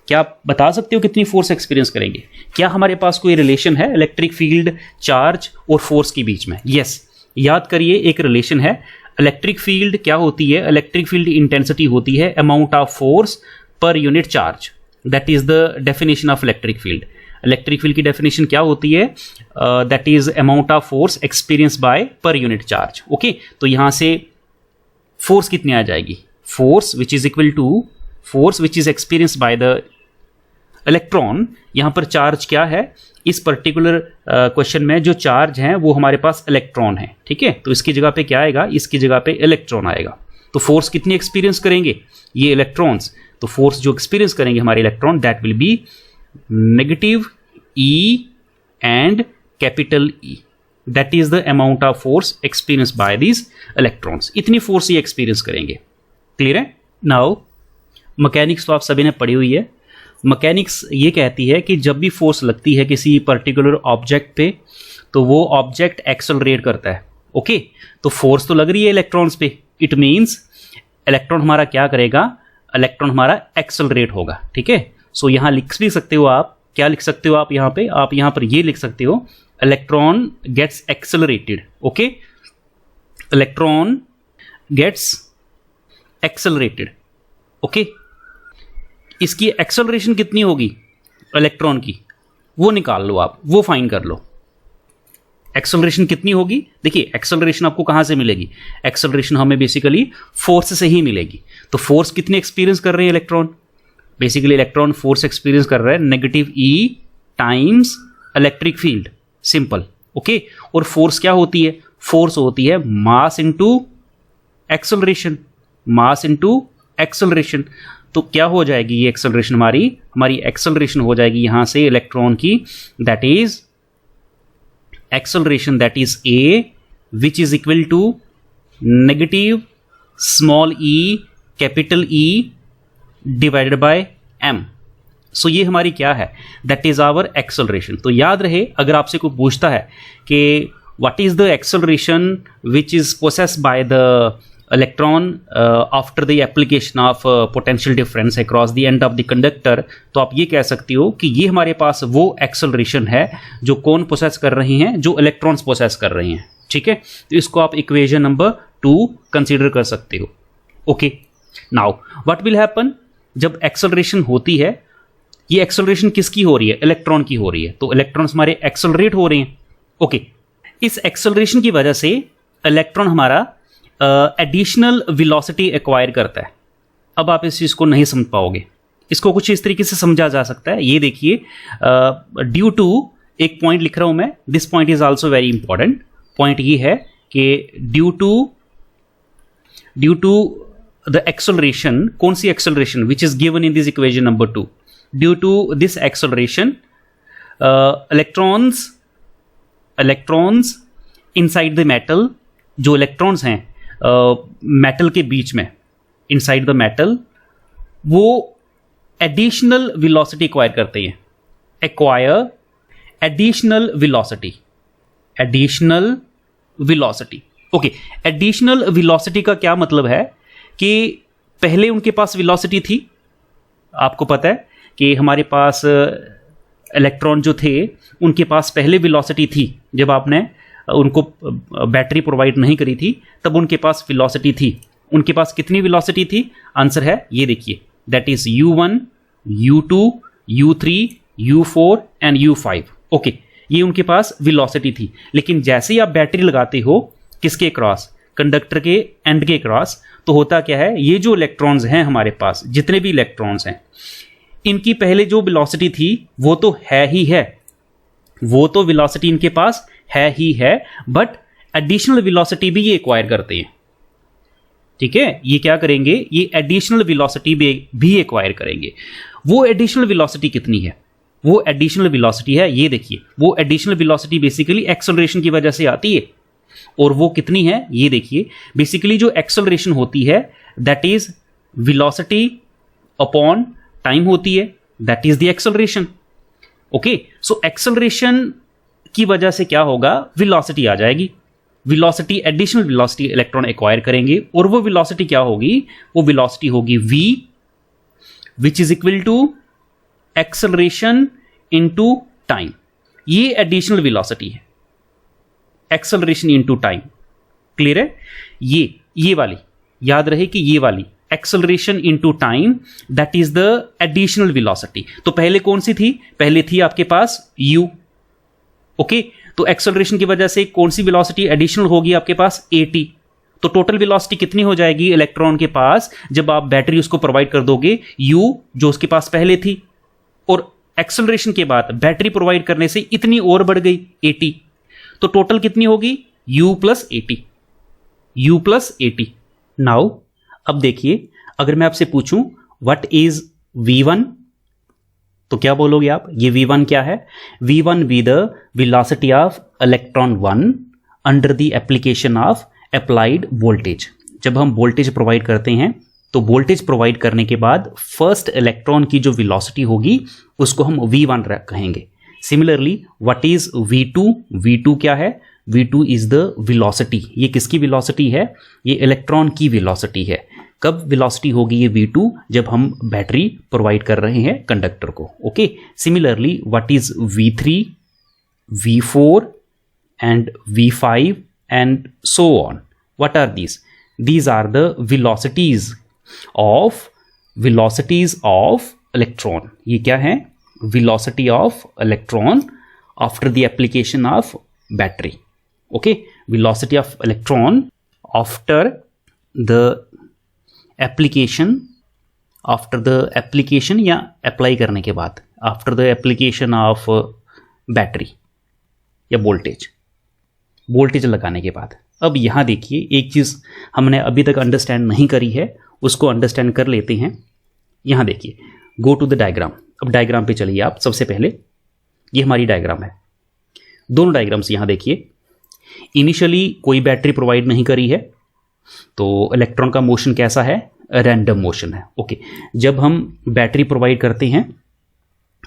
क्या आप बता सकते हो कितनी फोर्स एक्सपीरियंस करेंगे? क्या हमारे पास कोई रिलेशन है इलेक्ट्रिक फील्ड, चार्ज और फोर्स के बीच में? यस, याद करिए एक रिलेशन है। इलेक्ट्रिक फील्ड क्या होती है, इलेक्ट्रिक फील्ड इंटेंसिटी होती है amount of force per unit charge, that is the definition of electric field. Electric field की डेफिनेशन क्या होती है, that is amount of force experience by per unit charge. Okay, तो यहां से फोर्स कितनी आ जाएगी, force which is equal to force which is experience by the electron. यहां पर चार्ज क्या है, इस पर्टिकुलर क्वेश्चन में जो चार्ज है वो हमारे पास इलेक्ट्रॉन है, ठीक है, तो इसकी जगह पे क्या आएगा, इसकी जगह पे इलेक्ट्रॉन आएगा। तो फोर्स कितनी एक्सपीरियंस करेंगे ये इलेक्ट्रॉन्स, तो फोर्स जो एक्सपीरियंस करेंगे हमारे electron that will B negative E and capital E, that is the amount of force experience bye these electrons. इतनी फोर्स ये एक्सपीरियंस करेंगे। क्लियर है? नाउ मैकेनिक्स तो आप सभी ने पढ़ी हुई है। मैकेनिक्स ये कहती है कि जब भी फोर्स लगती है किसी पर्टिकुलर ऑब्जेक्ट पे तो वो ऑब्जेक्ट एक्सेलरेट करता है। ओके, तो फोर्स तो लग रही है इलेक्ट्रॉन्स पे, इट मीन्स इलेक्ट्रॉन हमारा क्या करेगा, इलेक्ट्रॉन हमारा एक्सेलरेट होगा। ठीक है, सो यहां लिख भी सकते हो आप, क्या लिख सकते हो आप यहां पे, आप यहां पर ये लिख सकते हो electron gets accelerated. Okay, electron gets accelerated. Okay, इसकी एक्सेलरेशन कितनी होगी इलेक्ट्रॉन की, वो निकाल लो, आप वो फाइंड कर लो। एक्सेलरेशन कितनी होगी? देखिए एक्सेलरेशन आपको कहां से मिलेगी? एक्सेलरेशन हमें बेसिकली फोर्स से ही मिलेगी। तो फोर्स कितने एक्सपीरियंस कर रहे हैं electron? Basically electron force experience कर रहा है negative E times electric field, simple. Okay, और फोर्स क्या होती है? फोर्स होती है mass into acceleration, mass into acceleration. तो क्या हो जाएगी ये एक्सेलरेशन? हमारी एक्सेलरेशन हो जाएगी यहां से इलेक्ट्रॉन की, that is acceleration, that is a, which is equal to negative small e capital E divided by m. so ये हमारी क्या है? that is our acceleration. तो याद रहे, अगर आपसे कोई पूछता है कि what is the acceleration which is possessed by the electron after the application of potential difference across the end of the conductor, तो आप ये कह सकते हो कि ये हमारे पास वो एक्सेलरेशन है जो कौन प्रोसेस कर रहे हैं? जो इलेक्ट्रॉन्स प्रोसेस कर रहे हैं। ठीक है, तो इसको आप इक्वेशन नंबर 2 कंसीडर कर सकते हो। Okay, now what will happen जब एक्सेलरेशन होती है? ये एक्सेलरेशन किसकी हो रही है? इलेक्ट्रॉन की हो रही है। तो इलेक्ट्रॉन्स हमारे एक्सेलरेट हो रहे हैं। ओके, इस एक्सेलरेशन की वजह से इलेक्ट्रॉन हमारा एडिशनल वेलोसिटी एक्वायर करता है। अब आप इस चीज को नहीं समझ पाओगे, इसको कुछ इस तरीके से समझा जा सकता है। ये देखिए, ड्यू टू, एक पॉइंट लिख रहा हूं मैं, this point is also very important. Point ये है कि ड्यू टू द एक्सेलरेशन, कौन सी acceleration? Which is given in this equation number 2। Due to this acceleration electrons inside the metal, जो इलेक्ट्रॉन्स हैं मेटल के बीच में, इनसाइड द मेटल, वो एडिशनल वेलोसिटी एक्वायर करते हैं। Acquire additional velocity, additional velocity. Okay, additional velocity का क्या मतलब है कि पहले उनके पास वेलोसिटी थी। आपको पता है कि हमारे पास इलेक्ट्रॉन जो थे उनके पास पहले वेलोसिटी थी। जब आपने उनको बैटरी प्रोवाइड नहीं करी थी तब उनके पास वेलोसिटी थी। उनके पास कितनी वेलोसिटी थी? आंसर है ये देखिए, that is u1, u2, u3, u4 and u5। Okay, ये उनके पास वेलोसिटी थी। लेकिन जैसे ही आप बैटरी लगाते हो किसके क्रॉस? कंडक्टर के एंड के क्रॉस, तो होता क्या है? ये जो इलेक्ट्रॉन्स हैं हमारे पास, जितने भी इलेक्ट्रॉन्स हैं, इनकी पहले जो वेलोसिटी थी वो तो है ही है, वो तो वेलोसिटी इनके पास है ही है, बट एडिशनल वेलोसिटी भी ये एक्वायर करते हैं। ठीक है, ये क्या करेंगे? ये एडिशनल वेलोसिटी भी एक्वायर करेंगे। वो एडिशनल वेलोसिटी कितनी है? वो एडिशनल वेलोसिटी है, ये देखिए, वो एडिशनल वेलोसिटी बेसिकली एक्सेलरेशन की वजह से आती है। और वो कितनी है? ये देखिए, बेसिकली जो एक्सेलरेशन होती है that is velocity upon time होती है, that is the acceleration. Okay, so acceleration की वजह से क्या होगा? वेलोसिटी आ जाएगी। Velocity, additional velocity electron acquire करेंगे, और वो वेलोसिटी क्या होगी? वो वेलोसिटी होगी v, which is equal to acceleration into time. ये एडिशनल वेलोसिटी है, एक्सेलरेशन इनटू टाइम। क्लियर है? ये वाली याद रहे कि ये वाली acceleration into time, that is the additional velocity. तो पहले कौन सी थी? पहले थी आपके पास u। ओके, तो एक्सेलरेशन की वजह से कौन सी वेलोसिटी एडिशनल होगी आपके पास? at। तो टोटल वेलोसिटी कितनी हो जाएगी इलेक्ट्रॉन के पास जब आप बैटरी उसको प्रोवाइड कर दोगे? u, जो उसके पास पहले थी, और एक्सेलरेशन के बाद बैटरी प्रोवाइड करने से इतनी और बढ़ गई at। तो टोटल कितनी होगी? u plus at, u plus at। Now अब देखिए, अगर मैं आपसे पूछूं व्हाट इज v1, तो क्या बोलोगे आप? ये v1 क्या है? v1 B the velocity of electron 1 under the application of applied voltage. जब हम वोल्टेज प्रोवाइड करते हैं तो वोल्टेज प्रोवाइड करने के बाद फर्स्ट इलेक्ट्रॉन की जो वेलोसिटी होगी उसको हम v1 कहेंगे। Similarly what is v2? v2 क्या है? v2 is the velocity. ये किसकी वेलोसिटी है? ये इलेक्ट्रॉन की वेलोसिटी है। कब वेलोसिटी होगी ये v2? जब हम बैटरी प्रोवाइड कर रहे हैं कंडक्टर को। Okay, similarly what is v3, v4 and v5 and so on? What are these? These are the velocities of electron. ये क्या है? velocity of electron after the application of battery. Okay, velocity of electron after the application या apply करने के बाद, after the application of battery या voltage लगाने के बाद। अब यहाँ देखिए एक चीज़ हमने अभी तक अंडरस्टैंड नहीं करी है, उसको अंडरस्टैंड कर लेते हैं। यहाँ देखिए, गो टू द डायग्राम। अब डायग्राम पे चलिए आप। सबसे पहले ये हमारी डायग्राम है, दोनों डायग्राम्स यहाँ देखिए। इनिशियली कोई बैटरी प्रोवाइड नहीं करी है, तो इलेक्ट्रॉन का मोशन कैसा है? रैंडम मोशन है। ओके, जब हम बैटरी प्रोवाइड करते हैं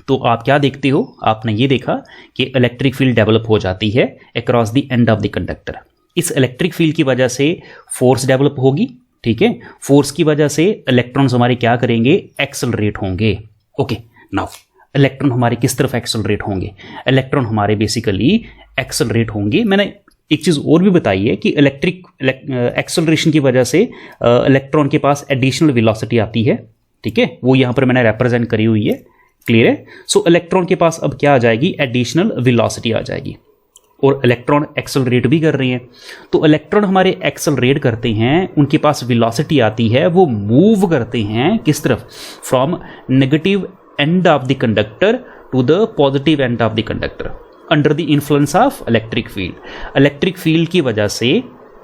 तो आप क्या देखते हो? आपने ये देखा कि इलेक्ट्रिक फील्ड डेवलप हो जाती है across the end of the conductor. इस इलेक्ट्रिक फील्ड की वजह से फोर्स डेवलप होगी, ठीक है। फोर्स की वजह से इलेक्ट्रॉन्स हमारे क्या करेंगे? एक्सेलरेट होंगे। ओके, नाउ इलेक्ट्रॉन हमारे किस तरफ एक्सेलरेट होंगे? इलेक्ट्रॉन हमारे बेसिकली एक्सेलरेट होंगे। मैंने एक चीज़ और भी बताई है कि इलेक्ट्रिक एक्सेलरेशन की वजह से इलेक्ट्रॉन के पास एडिशनल वेलोसिटी आती है, ठीक है। वो यहाँ पर मैंने रिप्रेजेंट करी हुई है, क्लियर है। सो इलेक्ट्रॉन के पास अब क्या आ जाएगी? एडिशनल वेलोसिटी आ जाएगी, और इलेक्ट्रॉन एक्सेलरेट भी कर रहे हैं। तो इलेक्ट्रॉन हमारे एक्सेलरेट करते हैं, उनके पास वेलोसिटी आती है, वो मूव करते हैं किस तरफ? From negative end of the conductor to the positive end of the conductor under the influence of electric field. Electric field की वजह से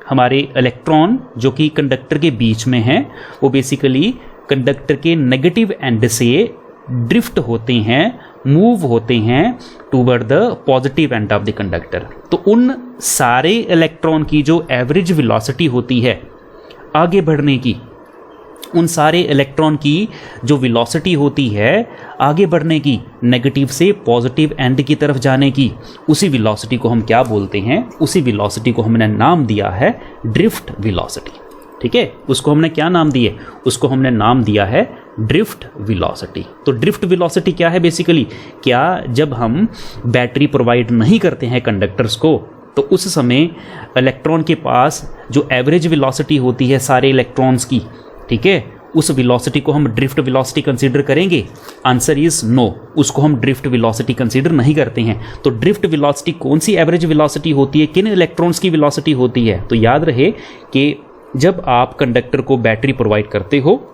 हमारे इलेक्ट्रॉन जो कि कंडक्टर के बीच में हैं, वो बेसिकली कंडक्टर के नेगेटिव एंड से ड्रिफ्ट होते हैं, मूव होते हैं toward the positive end of the conductor. तो उन सारे इलेक्ट्रॉन की जो एवरेज वेलोसिटी होती है आगे बढ़ने की, उन सारे इलेक्ट्रॉन की जो वेलोसिटी होती है आगे बढ़ने की, नेगेटिव से पॉजिटिव एंड की तरफ जाने की, उसी वेलोसिटी को हम क्या बोलते हैं? उसी वेलोसिटी को हमने नाम दिया है ड्रिफ्ट वेलोसिटी, ठीक है। उसको हमने क्या नाम दिए? उसको हमने नाम दिया है ड्रिफ्ट वेलोसिटी। तो ड्रिफ्ट वेलोसिटी क्या है? बेसिकली क्या, जब हम बैटरी प्रोवाइड नहीं करते हैं कंडक्टर्स को, तो उस समय इलेक्ट्रॉन के पास जो एवरेज वेलोसिटी होती है सारे इलेक्ट्रॉन्स की, ठीक है, उस वेलोसिटी को हम ड्रिफ्ट वेलोसिटी कंसीडर करेंगे? आंसर इज नो, उसको हम ड्रिफ्ट वेलोसिटी कंसीडर नहीं करते हैं। तो ड्रिफ्ट वेलोसिटी कौन सी एवरेज वेलोसिटी होती है? किन इलेक्ट्रॉन्स की वेलोसिटी होती है? तो याद रहे कि जब आप कंडक्टर को बैटरी प्रोवाइड करते हो,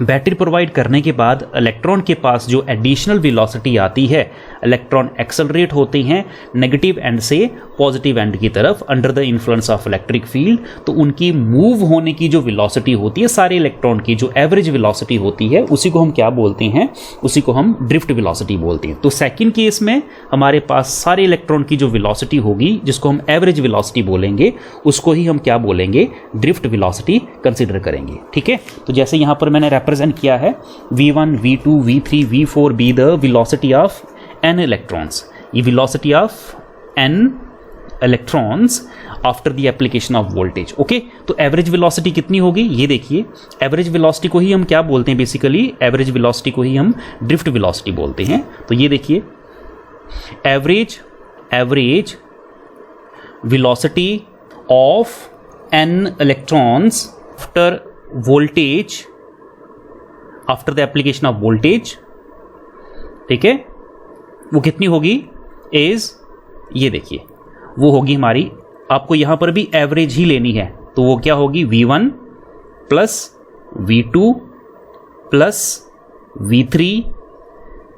बैटरी प्रोवाइड करने के बाद इलेक्ट्रॉन के पास जो एडिशनल वेलोसिटी आती है, इलेक्ट्रॉन एक्सेलरेट होते हैं नेगेटिव एंड से पॉजिटिव एंड की तरफ under the influence of electric field. तो उनकी मूव होने की जो वेलोसिटी होती है सारे इलेक्ट्रॉन की, जो एवरेज वेलोसिटी होती है, उसी को हम क्या बोलते हैं? उसी को हम ड्रिफ्ट वेलोसिटी बोलते हैं। तो सेकंड केस में हमारे पास सारे इलेक्ट्रॉन की जो वेलोसिटी होगी, जिसको हम एवरेज वेलोसिटी बोलेंगे, उसको ही हम क्या बोलेंगे? ड्रिफ्ट वेलोसिटी कंसिडर करेंगे, ठीक है। तो जैसे यहाँ पर मैंने रिप्रेजेंट किया है V1, V2, V3, V4 be the velocity of n electrons. ये velocity of n electrons after the application of voltage. Okay, तो एवरेज वेलोसिटी कितनी होगी? ये देखिए, एवरेज वेलोसिटी को ही हम क्या बोलते हैं? बेसिकली एवरेज वेलोसिटी को ही हम ड्रिफ्ट वेलोसिटी बोलते हैं। तो ये देखिए, average velocity of n electrons after voltage, after the application of voltage, ठीक है, वो कितनी होगी? इज, ये देखिए, वो होगी हमारी, आपको यहां पर भी एवरेज ही लेनी है, तो वो क्या होगी? V1 plus V2 plus V3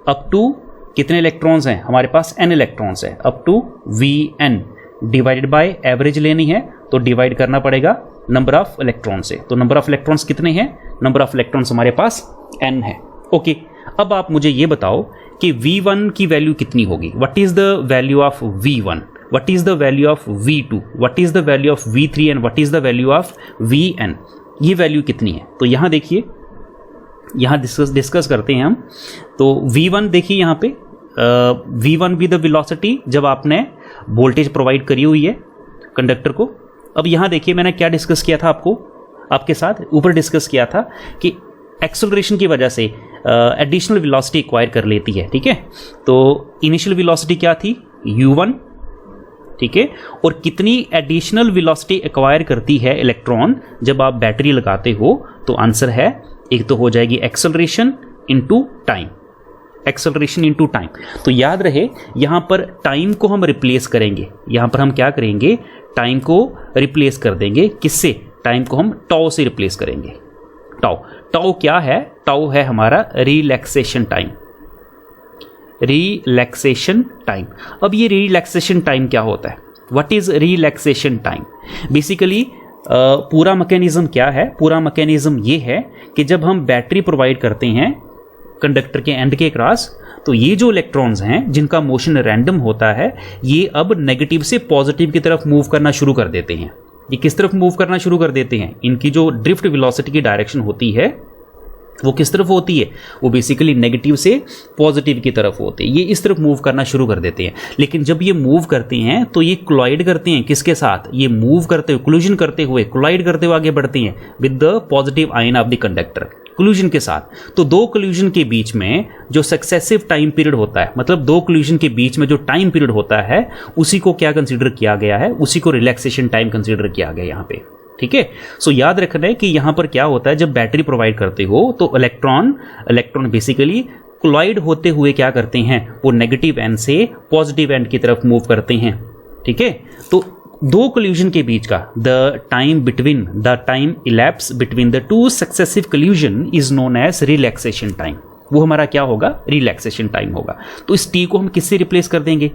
up to कितने इलेक्ट्रॉन्स हैं हमारे पास? n इलेक्ट्रॉन्स है, up to Vn divided by average लेनी है, तो डिवाइड करना पड़ेगा नंबर ऑफ इलेक्ट्रॉन से। तो नंबर ऑफ इलेक्ट्रॉन्स कितने हैं? नंबर ऑफ इलेक्ट्रॉन्स हमारे पास n है। ओके, अब आप मुझे ये बताओ कि V1 की वैल्यू कितनी होगी? What is the value of V1, what is the value of V2, what is the value of V3 and what is the value of Vn? ये वैल्यू कितनी है? तो यहां देखिए, यहां डिस्कस करते हैं हम। तो V1 देखिए, यहां पे V1 भी द वेलोसिटी जब आपने वोल्टेज प्रोवाइड करी हुई है कंडक्टर को। अब यहां देखिए, मैंने क्या डिस्कस किया था आपके साथ, ऊपर डिस्कस किया था कि एक्सेलरेशन की वजह से एडिशनल वेलोसिटी एक्वायर कर लेती है, ठीक है। तो इनिशियल वेलोसिटी क्या थी? u1, ठीक है, और कितनी एडिशनल वेलोसिटी एक्वायर करती है इलेक्ट्रॉन जब आप बैटरी लगाते हो? तो आंसर है, एक तो हो जाएगी acceleration into time, acceleration into time. तो याद रहे यहां पर टाइम को हम रिप्लेस करेंगे, यहां पर हम क्या करेंगे, टाइम को रिप्लेस कर देंगे। किससे? टाइम को हम टाउ से रिप्लेस करेंगे। टाउ, टाउ क्या है? टाउ है हमारा रिलैक्सेशन टाइम, रिलैक्सेशन टाइम। अब ये रिलैक्सेशन टाइम क्या होता है? What is relaxation time? Basically पूरा मैकेनिज्म क्या है? पूरा मैकेनिज्म ये है कि जब हम बैटरी प्रोवाइड करते हैं कंडक्टर के एंड के क्रॉस, तो ये जो इलेक्ट्रॉन्स हैं जिनका मोशन रैंडम होता है, ये अब नेगेटिव से पॉजिटिव की तरफ मूव करना शुरू कर देते हैं। ये किस तरफ मूव करना शुरू कर देते हैं? इनकी जो ड्रिफ्ट वेलोसिटी की डायरेक्शन होती है वो किस तरफ होती है? वो बेसिकली नेगेटिव से पॉजिटिव की तरफ होती है। ये इस तरफ मूव करना शुरू कर देते हैं। लेकिन जब ये मूव करते हैं तो ये कोलाइड करते हैं किसके साथ? ये मूव करते हुए, कोलिजन करते हुए, कोलाइड करते हुए आगे बढ़ते हैं with the positive ion of the conductor, collision के साथ। तो दो कोलिजन के बीच में जो सक्सेसिव टाइम पीरियड होता है, मतलब दो कोलिजन के बीच में जो टाइम पीरियड होता है, उसी को क्या कंसीडर किया गया है? उसी को रिलैक्सेशन टाइम कंसीडर किया गया यहाँ पे। ठीक है, सो याद रखना है कि यहां पर क्या होता है, जब बैटरी प्रोवाइड करते हो तो इलेक्ट्रॉन बेसिकली कोलाइड होते हुए क्या करते हैं? वो नेगेटिव एंड से पॉजिटिव एंड की तरफ मूव करते हैं। ठीक है, तो दो कोल्यूजन के बीच का the time elapse between the two successive collusion is known age relaxation time. वो हमारा क्या होगा? रिलैक्सेशन टाइम होगा। तो इस टी को हम किससे रिप्लेस कर देंगे?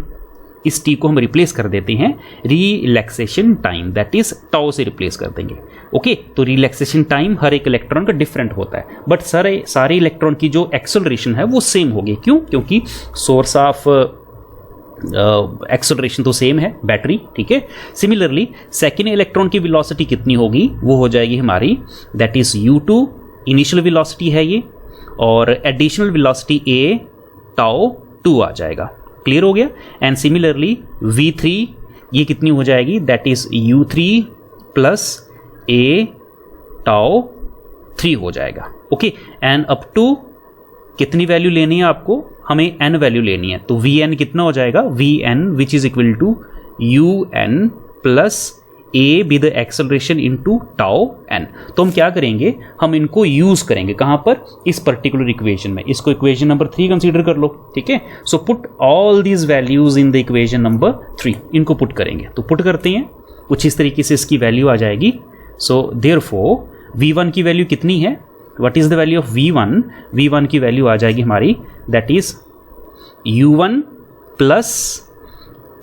इस टी को हम रिप्लेस कर देते हैं relaxation time, that is tau से रिप्लेस कर देंगे। ओके, तो रिलैक्सेशन टाइम हर एक इलेक्ट्रॉन का डिफरेंट होता है, बट सारे इलेक्ट्रॉन की जो एक्सेलरेशन है वो सेम होगी। क्यों? क्योंकि सोर्स ऑफ एक्सेलरेशन तो सेम है, बैटरी। ठीक है, सिमिलरली सेकेंड इलेक्ट्रॉन की वेलोसिटी कितनी होगी? वो हो जाएगी हमारी, that is u2, initial velocity है ये, और एडिशनल वेलोसिटी a टाउ 2 आ जाएगा। क्लियर हो गया? एंड सिमिलरली v3 ये कितनी हो जाएगी? That is u3 plus a tau 3 हो जाएगा। ओके, एंड अप टू कितनी वैल्यू लेनी है आपको? हमें n वैल्यू लेनी है, तो vn कितना हो जाएगा? vn which is equal to un plus a with acceleration into tau n। तो हम क्या करेंगे? हम इनको यूज करेंगे कहां पर? इस पर्टिकुलर इक्वेशन में। इसको इक्वेशन नंबर 3 कंसीडर कर लो। ठीक है, so put all these values in the equation number 3। इनको पुट करेंगे, तो पुट करते हैं, कुछ इस तरीके से इसकी वैल्यू आ जाएगी। सो देयरफॉर v1 की वैल्यू कितनी है? What is the value of v1? v1 की वैल्यू आ जाएगी हमारी, that is u1 plus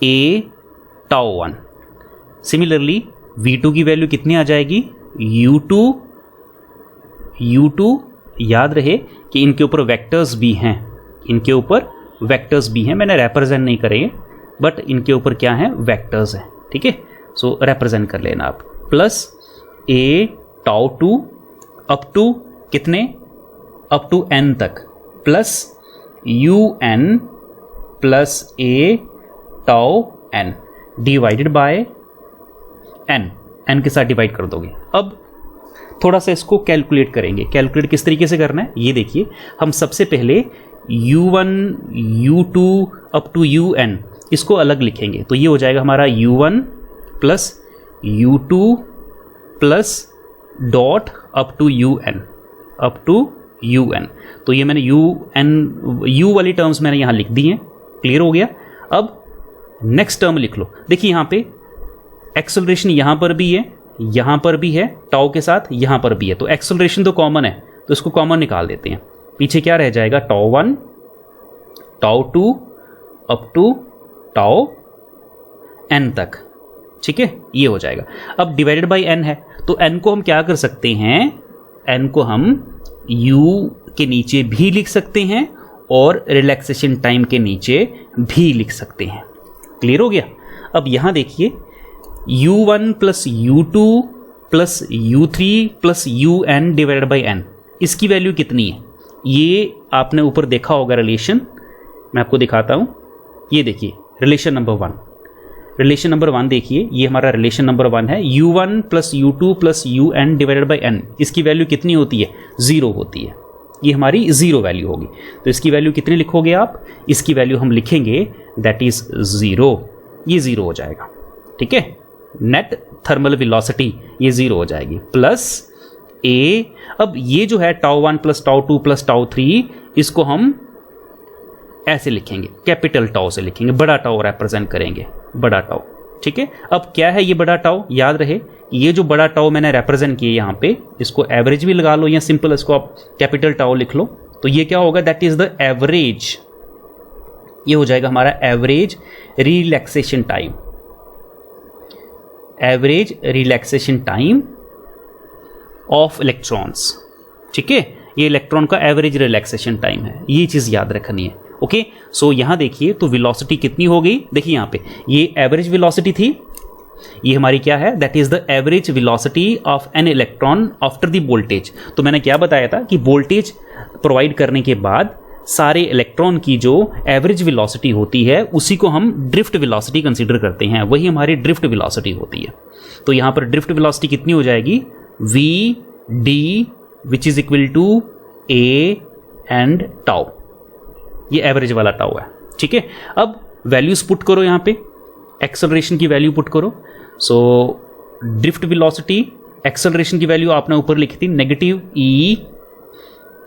a tau 1। Similarly v2 की वैल्यू कितनी आ जाएगी? u2 याद रहे कि इनके ऊपर वेक्टर्स भी हैं, इनके ऊपर वेक्टर्स भी हैं, मैंने रिप्रेजेंट नहीं करे, बट इनके ऊपर क्या है? वेक्टर्स हैं। ठीक है, सो रिप्रेजेंट कर लेना आप। Plus a tau 2 up to कितने? अप टू n तक, plus un plus a tau n divided by n के साथ डिवाइड कर दोगे। अब थोड़ा सा इसको कैलकुलेट करेंगे। कैलकुलेट किस तरीके से करना है ये देखिए। हम सबसे पहले u1 u2 up to un इसको अलग लिखेंगे, तो ये हो जाएगा हमारा u1 plus u2 plus dot up to un। तो ये मैंने u वाली टर्म्स मैंने यहां लिख दी हैं। क्लियर हो गया? अब नेक्स्ट टर्म लिख लो। देखिए यहां पे एक्सेलरेशन यहां पर भी है, यहां पर भी है टाउ के साथ, यहां पर भी है, तो एक्सेलरेशन तो कॉमन है, तो इसको कॉमन निकाल देते हैं। पीछे क्या रह जाएगा? Tau 1 tau 2 up to tau n तक। ठीक है, ये हो जाएगा। अब डिवाइडेड बाय n है, तो n को हम क्या कर सकते हैं? n को हम u के नीचे भी लिख सकते हैं और रिलैक्सेशन टाइम के नीचे भी लिख सकते हैं। क्लियर हो गया? अब यहां देखिए u1 plus u2 plus u3 plus un divided by n, इसकी वैल्यू कितनी है? ये आपने ऊपर देखा होगा रिलेशन, मैं आपको दिखाता हूं। ये देखिए रिलेशन नंबर 1, रिलेशन नंबर 1 देखिए, ये हमारा रिलेशन नंबर 1 है। u1 plus u2 plus un divided by n, इसकी वैल्यू कितनी होती है? 0 होती है। ये हमारी 0 वैल्यू होगी। तो इसकी वैल्यू कितनी लिखोगे आप? इसकी वैल्यू हम लिखेंगे दैट इज 0। ये 0 हो जाएगा। ठीक है, नेट थर्मल वेलोसिटी ये 0 हो जाएगी। प्लस a, अब ये जो है tau 1 plus tau 2 plus tau 3, इसको हम ऐसे लिखेंगे, कैपिटल टाउ से लिखेंगे, बड़ा टाउ रिप्रेजेंट करेंगे, बड़ा टाउ। ठीक है, अब क्या है ये बड़ा टाउ? याद रहे ये जो बड़ा टाउ मैंने रिप्रेजेंट किया यहाँ पे, इसको एवरेज भी लगा लो या सिंपल इसको आप कैपिटल टाउ लिख लो, तो ये क्या होगा? दैट इज द एवरेज, ये हो जाएगा हमारा average relaxation time, average relaxation time of electrons. ठीक है, ये इलेक्ट्रॉन का एवरेज रिलैक्सेशन टाइम है, ये चीज़ याद रखनी है। ओके, सो यहाँ देखिए तो वेलोसिटी कितनी हो गई, देखिए यहाँ पे ये एवरेज वेलोसिटी थी, ये हमारी क्या है? That is the average velocity of an electron after the voltage. तो मैंने क्या बताया था कि वोल्टेज प्रोवाइड करने के बाद सारे इलेक्ट्रॉन की जो एवरेज वेलोसिटी होती है उसी को हम ड्रिफ्ट वेलोसिटी कंसीडर करते हैं, वही हमारी ड्रिफ्ट वेलोसिटी होती है। तो यहाँ पर ड्रिफ्ट वेलोसिटी कितनी हो जाएगी? We D which is equal to A and tau, ये एवरेज वाला टाउ है। ठीक है, अब वैल्यूज पुट करो यहाँ पे, एक्सेलरेशन की वैल्यू पुट करो। सो ड्रिफ्ट वेलोसिटी, एक्सेलरेशन की वैल्यू आपने ऊपर लिखी थी नेगेटिव ई,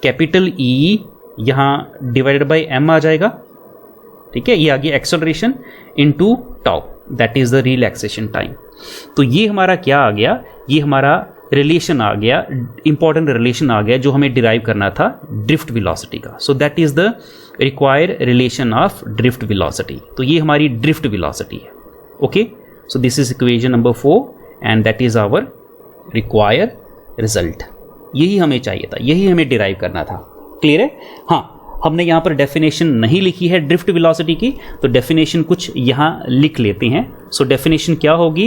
कैपिटल ई यहाँ डिवाइडेड बाय एम आ जाएगा। ठीक है, ये आ गया acceleration into tau, that is the relaxation time. तो ये हमारा क्या आ गया? ये हमारा रिलेशन आ गया, इंपॉर्टेंट रिलेशन आ गया जो हमें डिराइव करना था ड्रिफ्ट वेलोसिटी का। So that is the required relation of drift velocity. तो ये हमारी ड्रिफ्ट वेलोसिटी है। Okay, so this is equation number 4 and that is our required result. यही हमें चाहिए था, यही हमें डिराइव करना था। क्लियर है? हाँ, हमने यहाँ पर डेफिनेशन नहीं लिखी है ड्रिफ्ट वेलोसिटी की, तो डेफिनेशन कुछ यहाँ लिख लेते हैं। सो डेफिनेशन क्या होगी?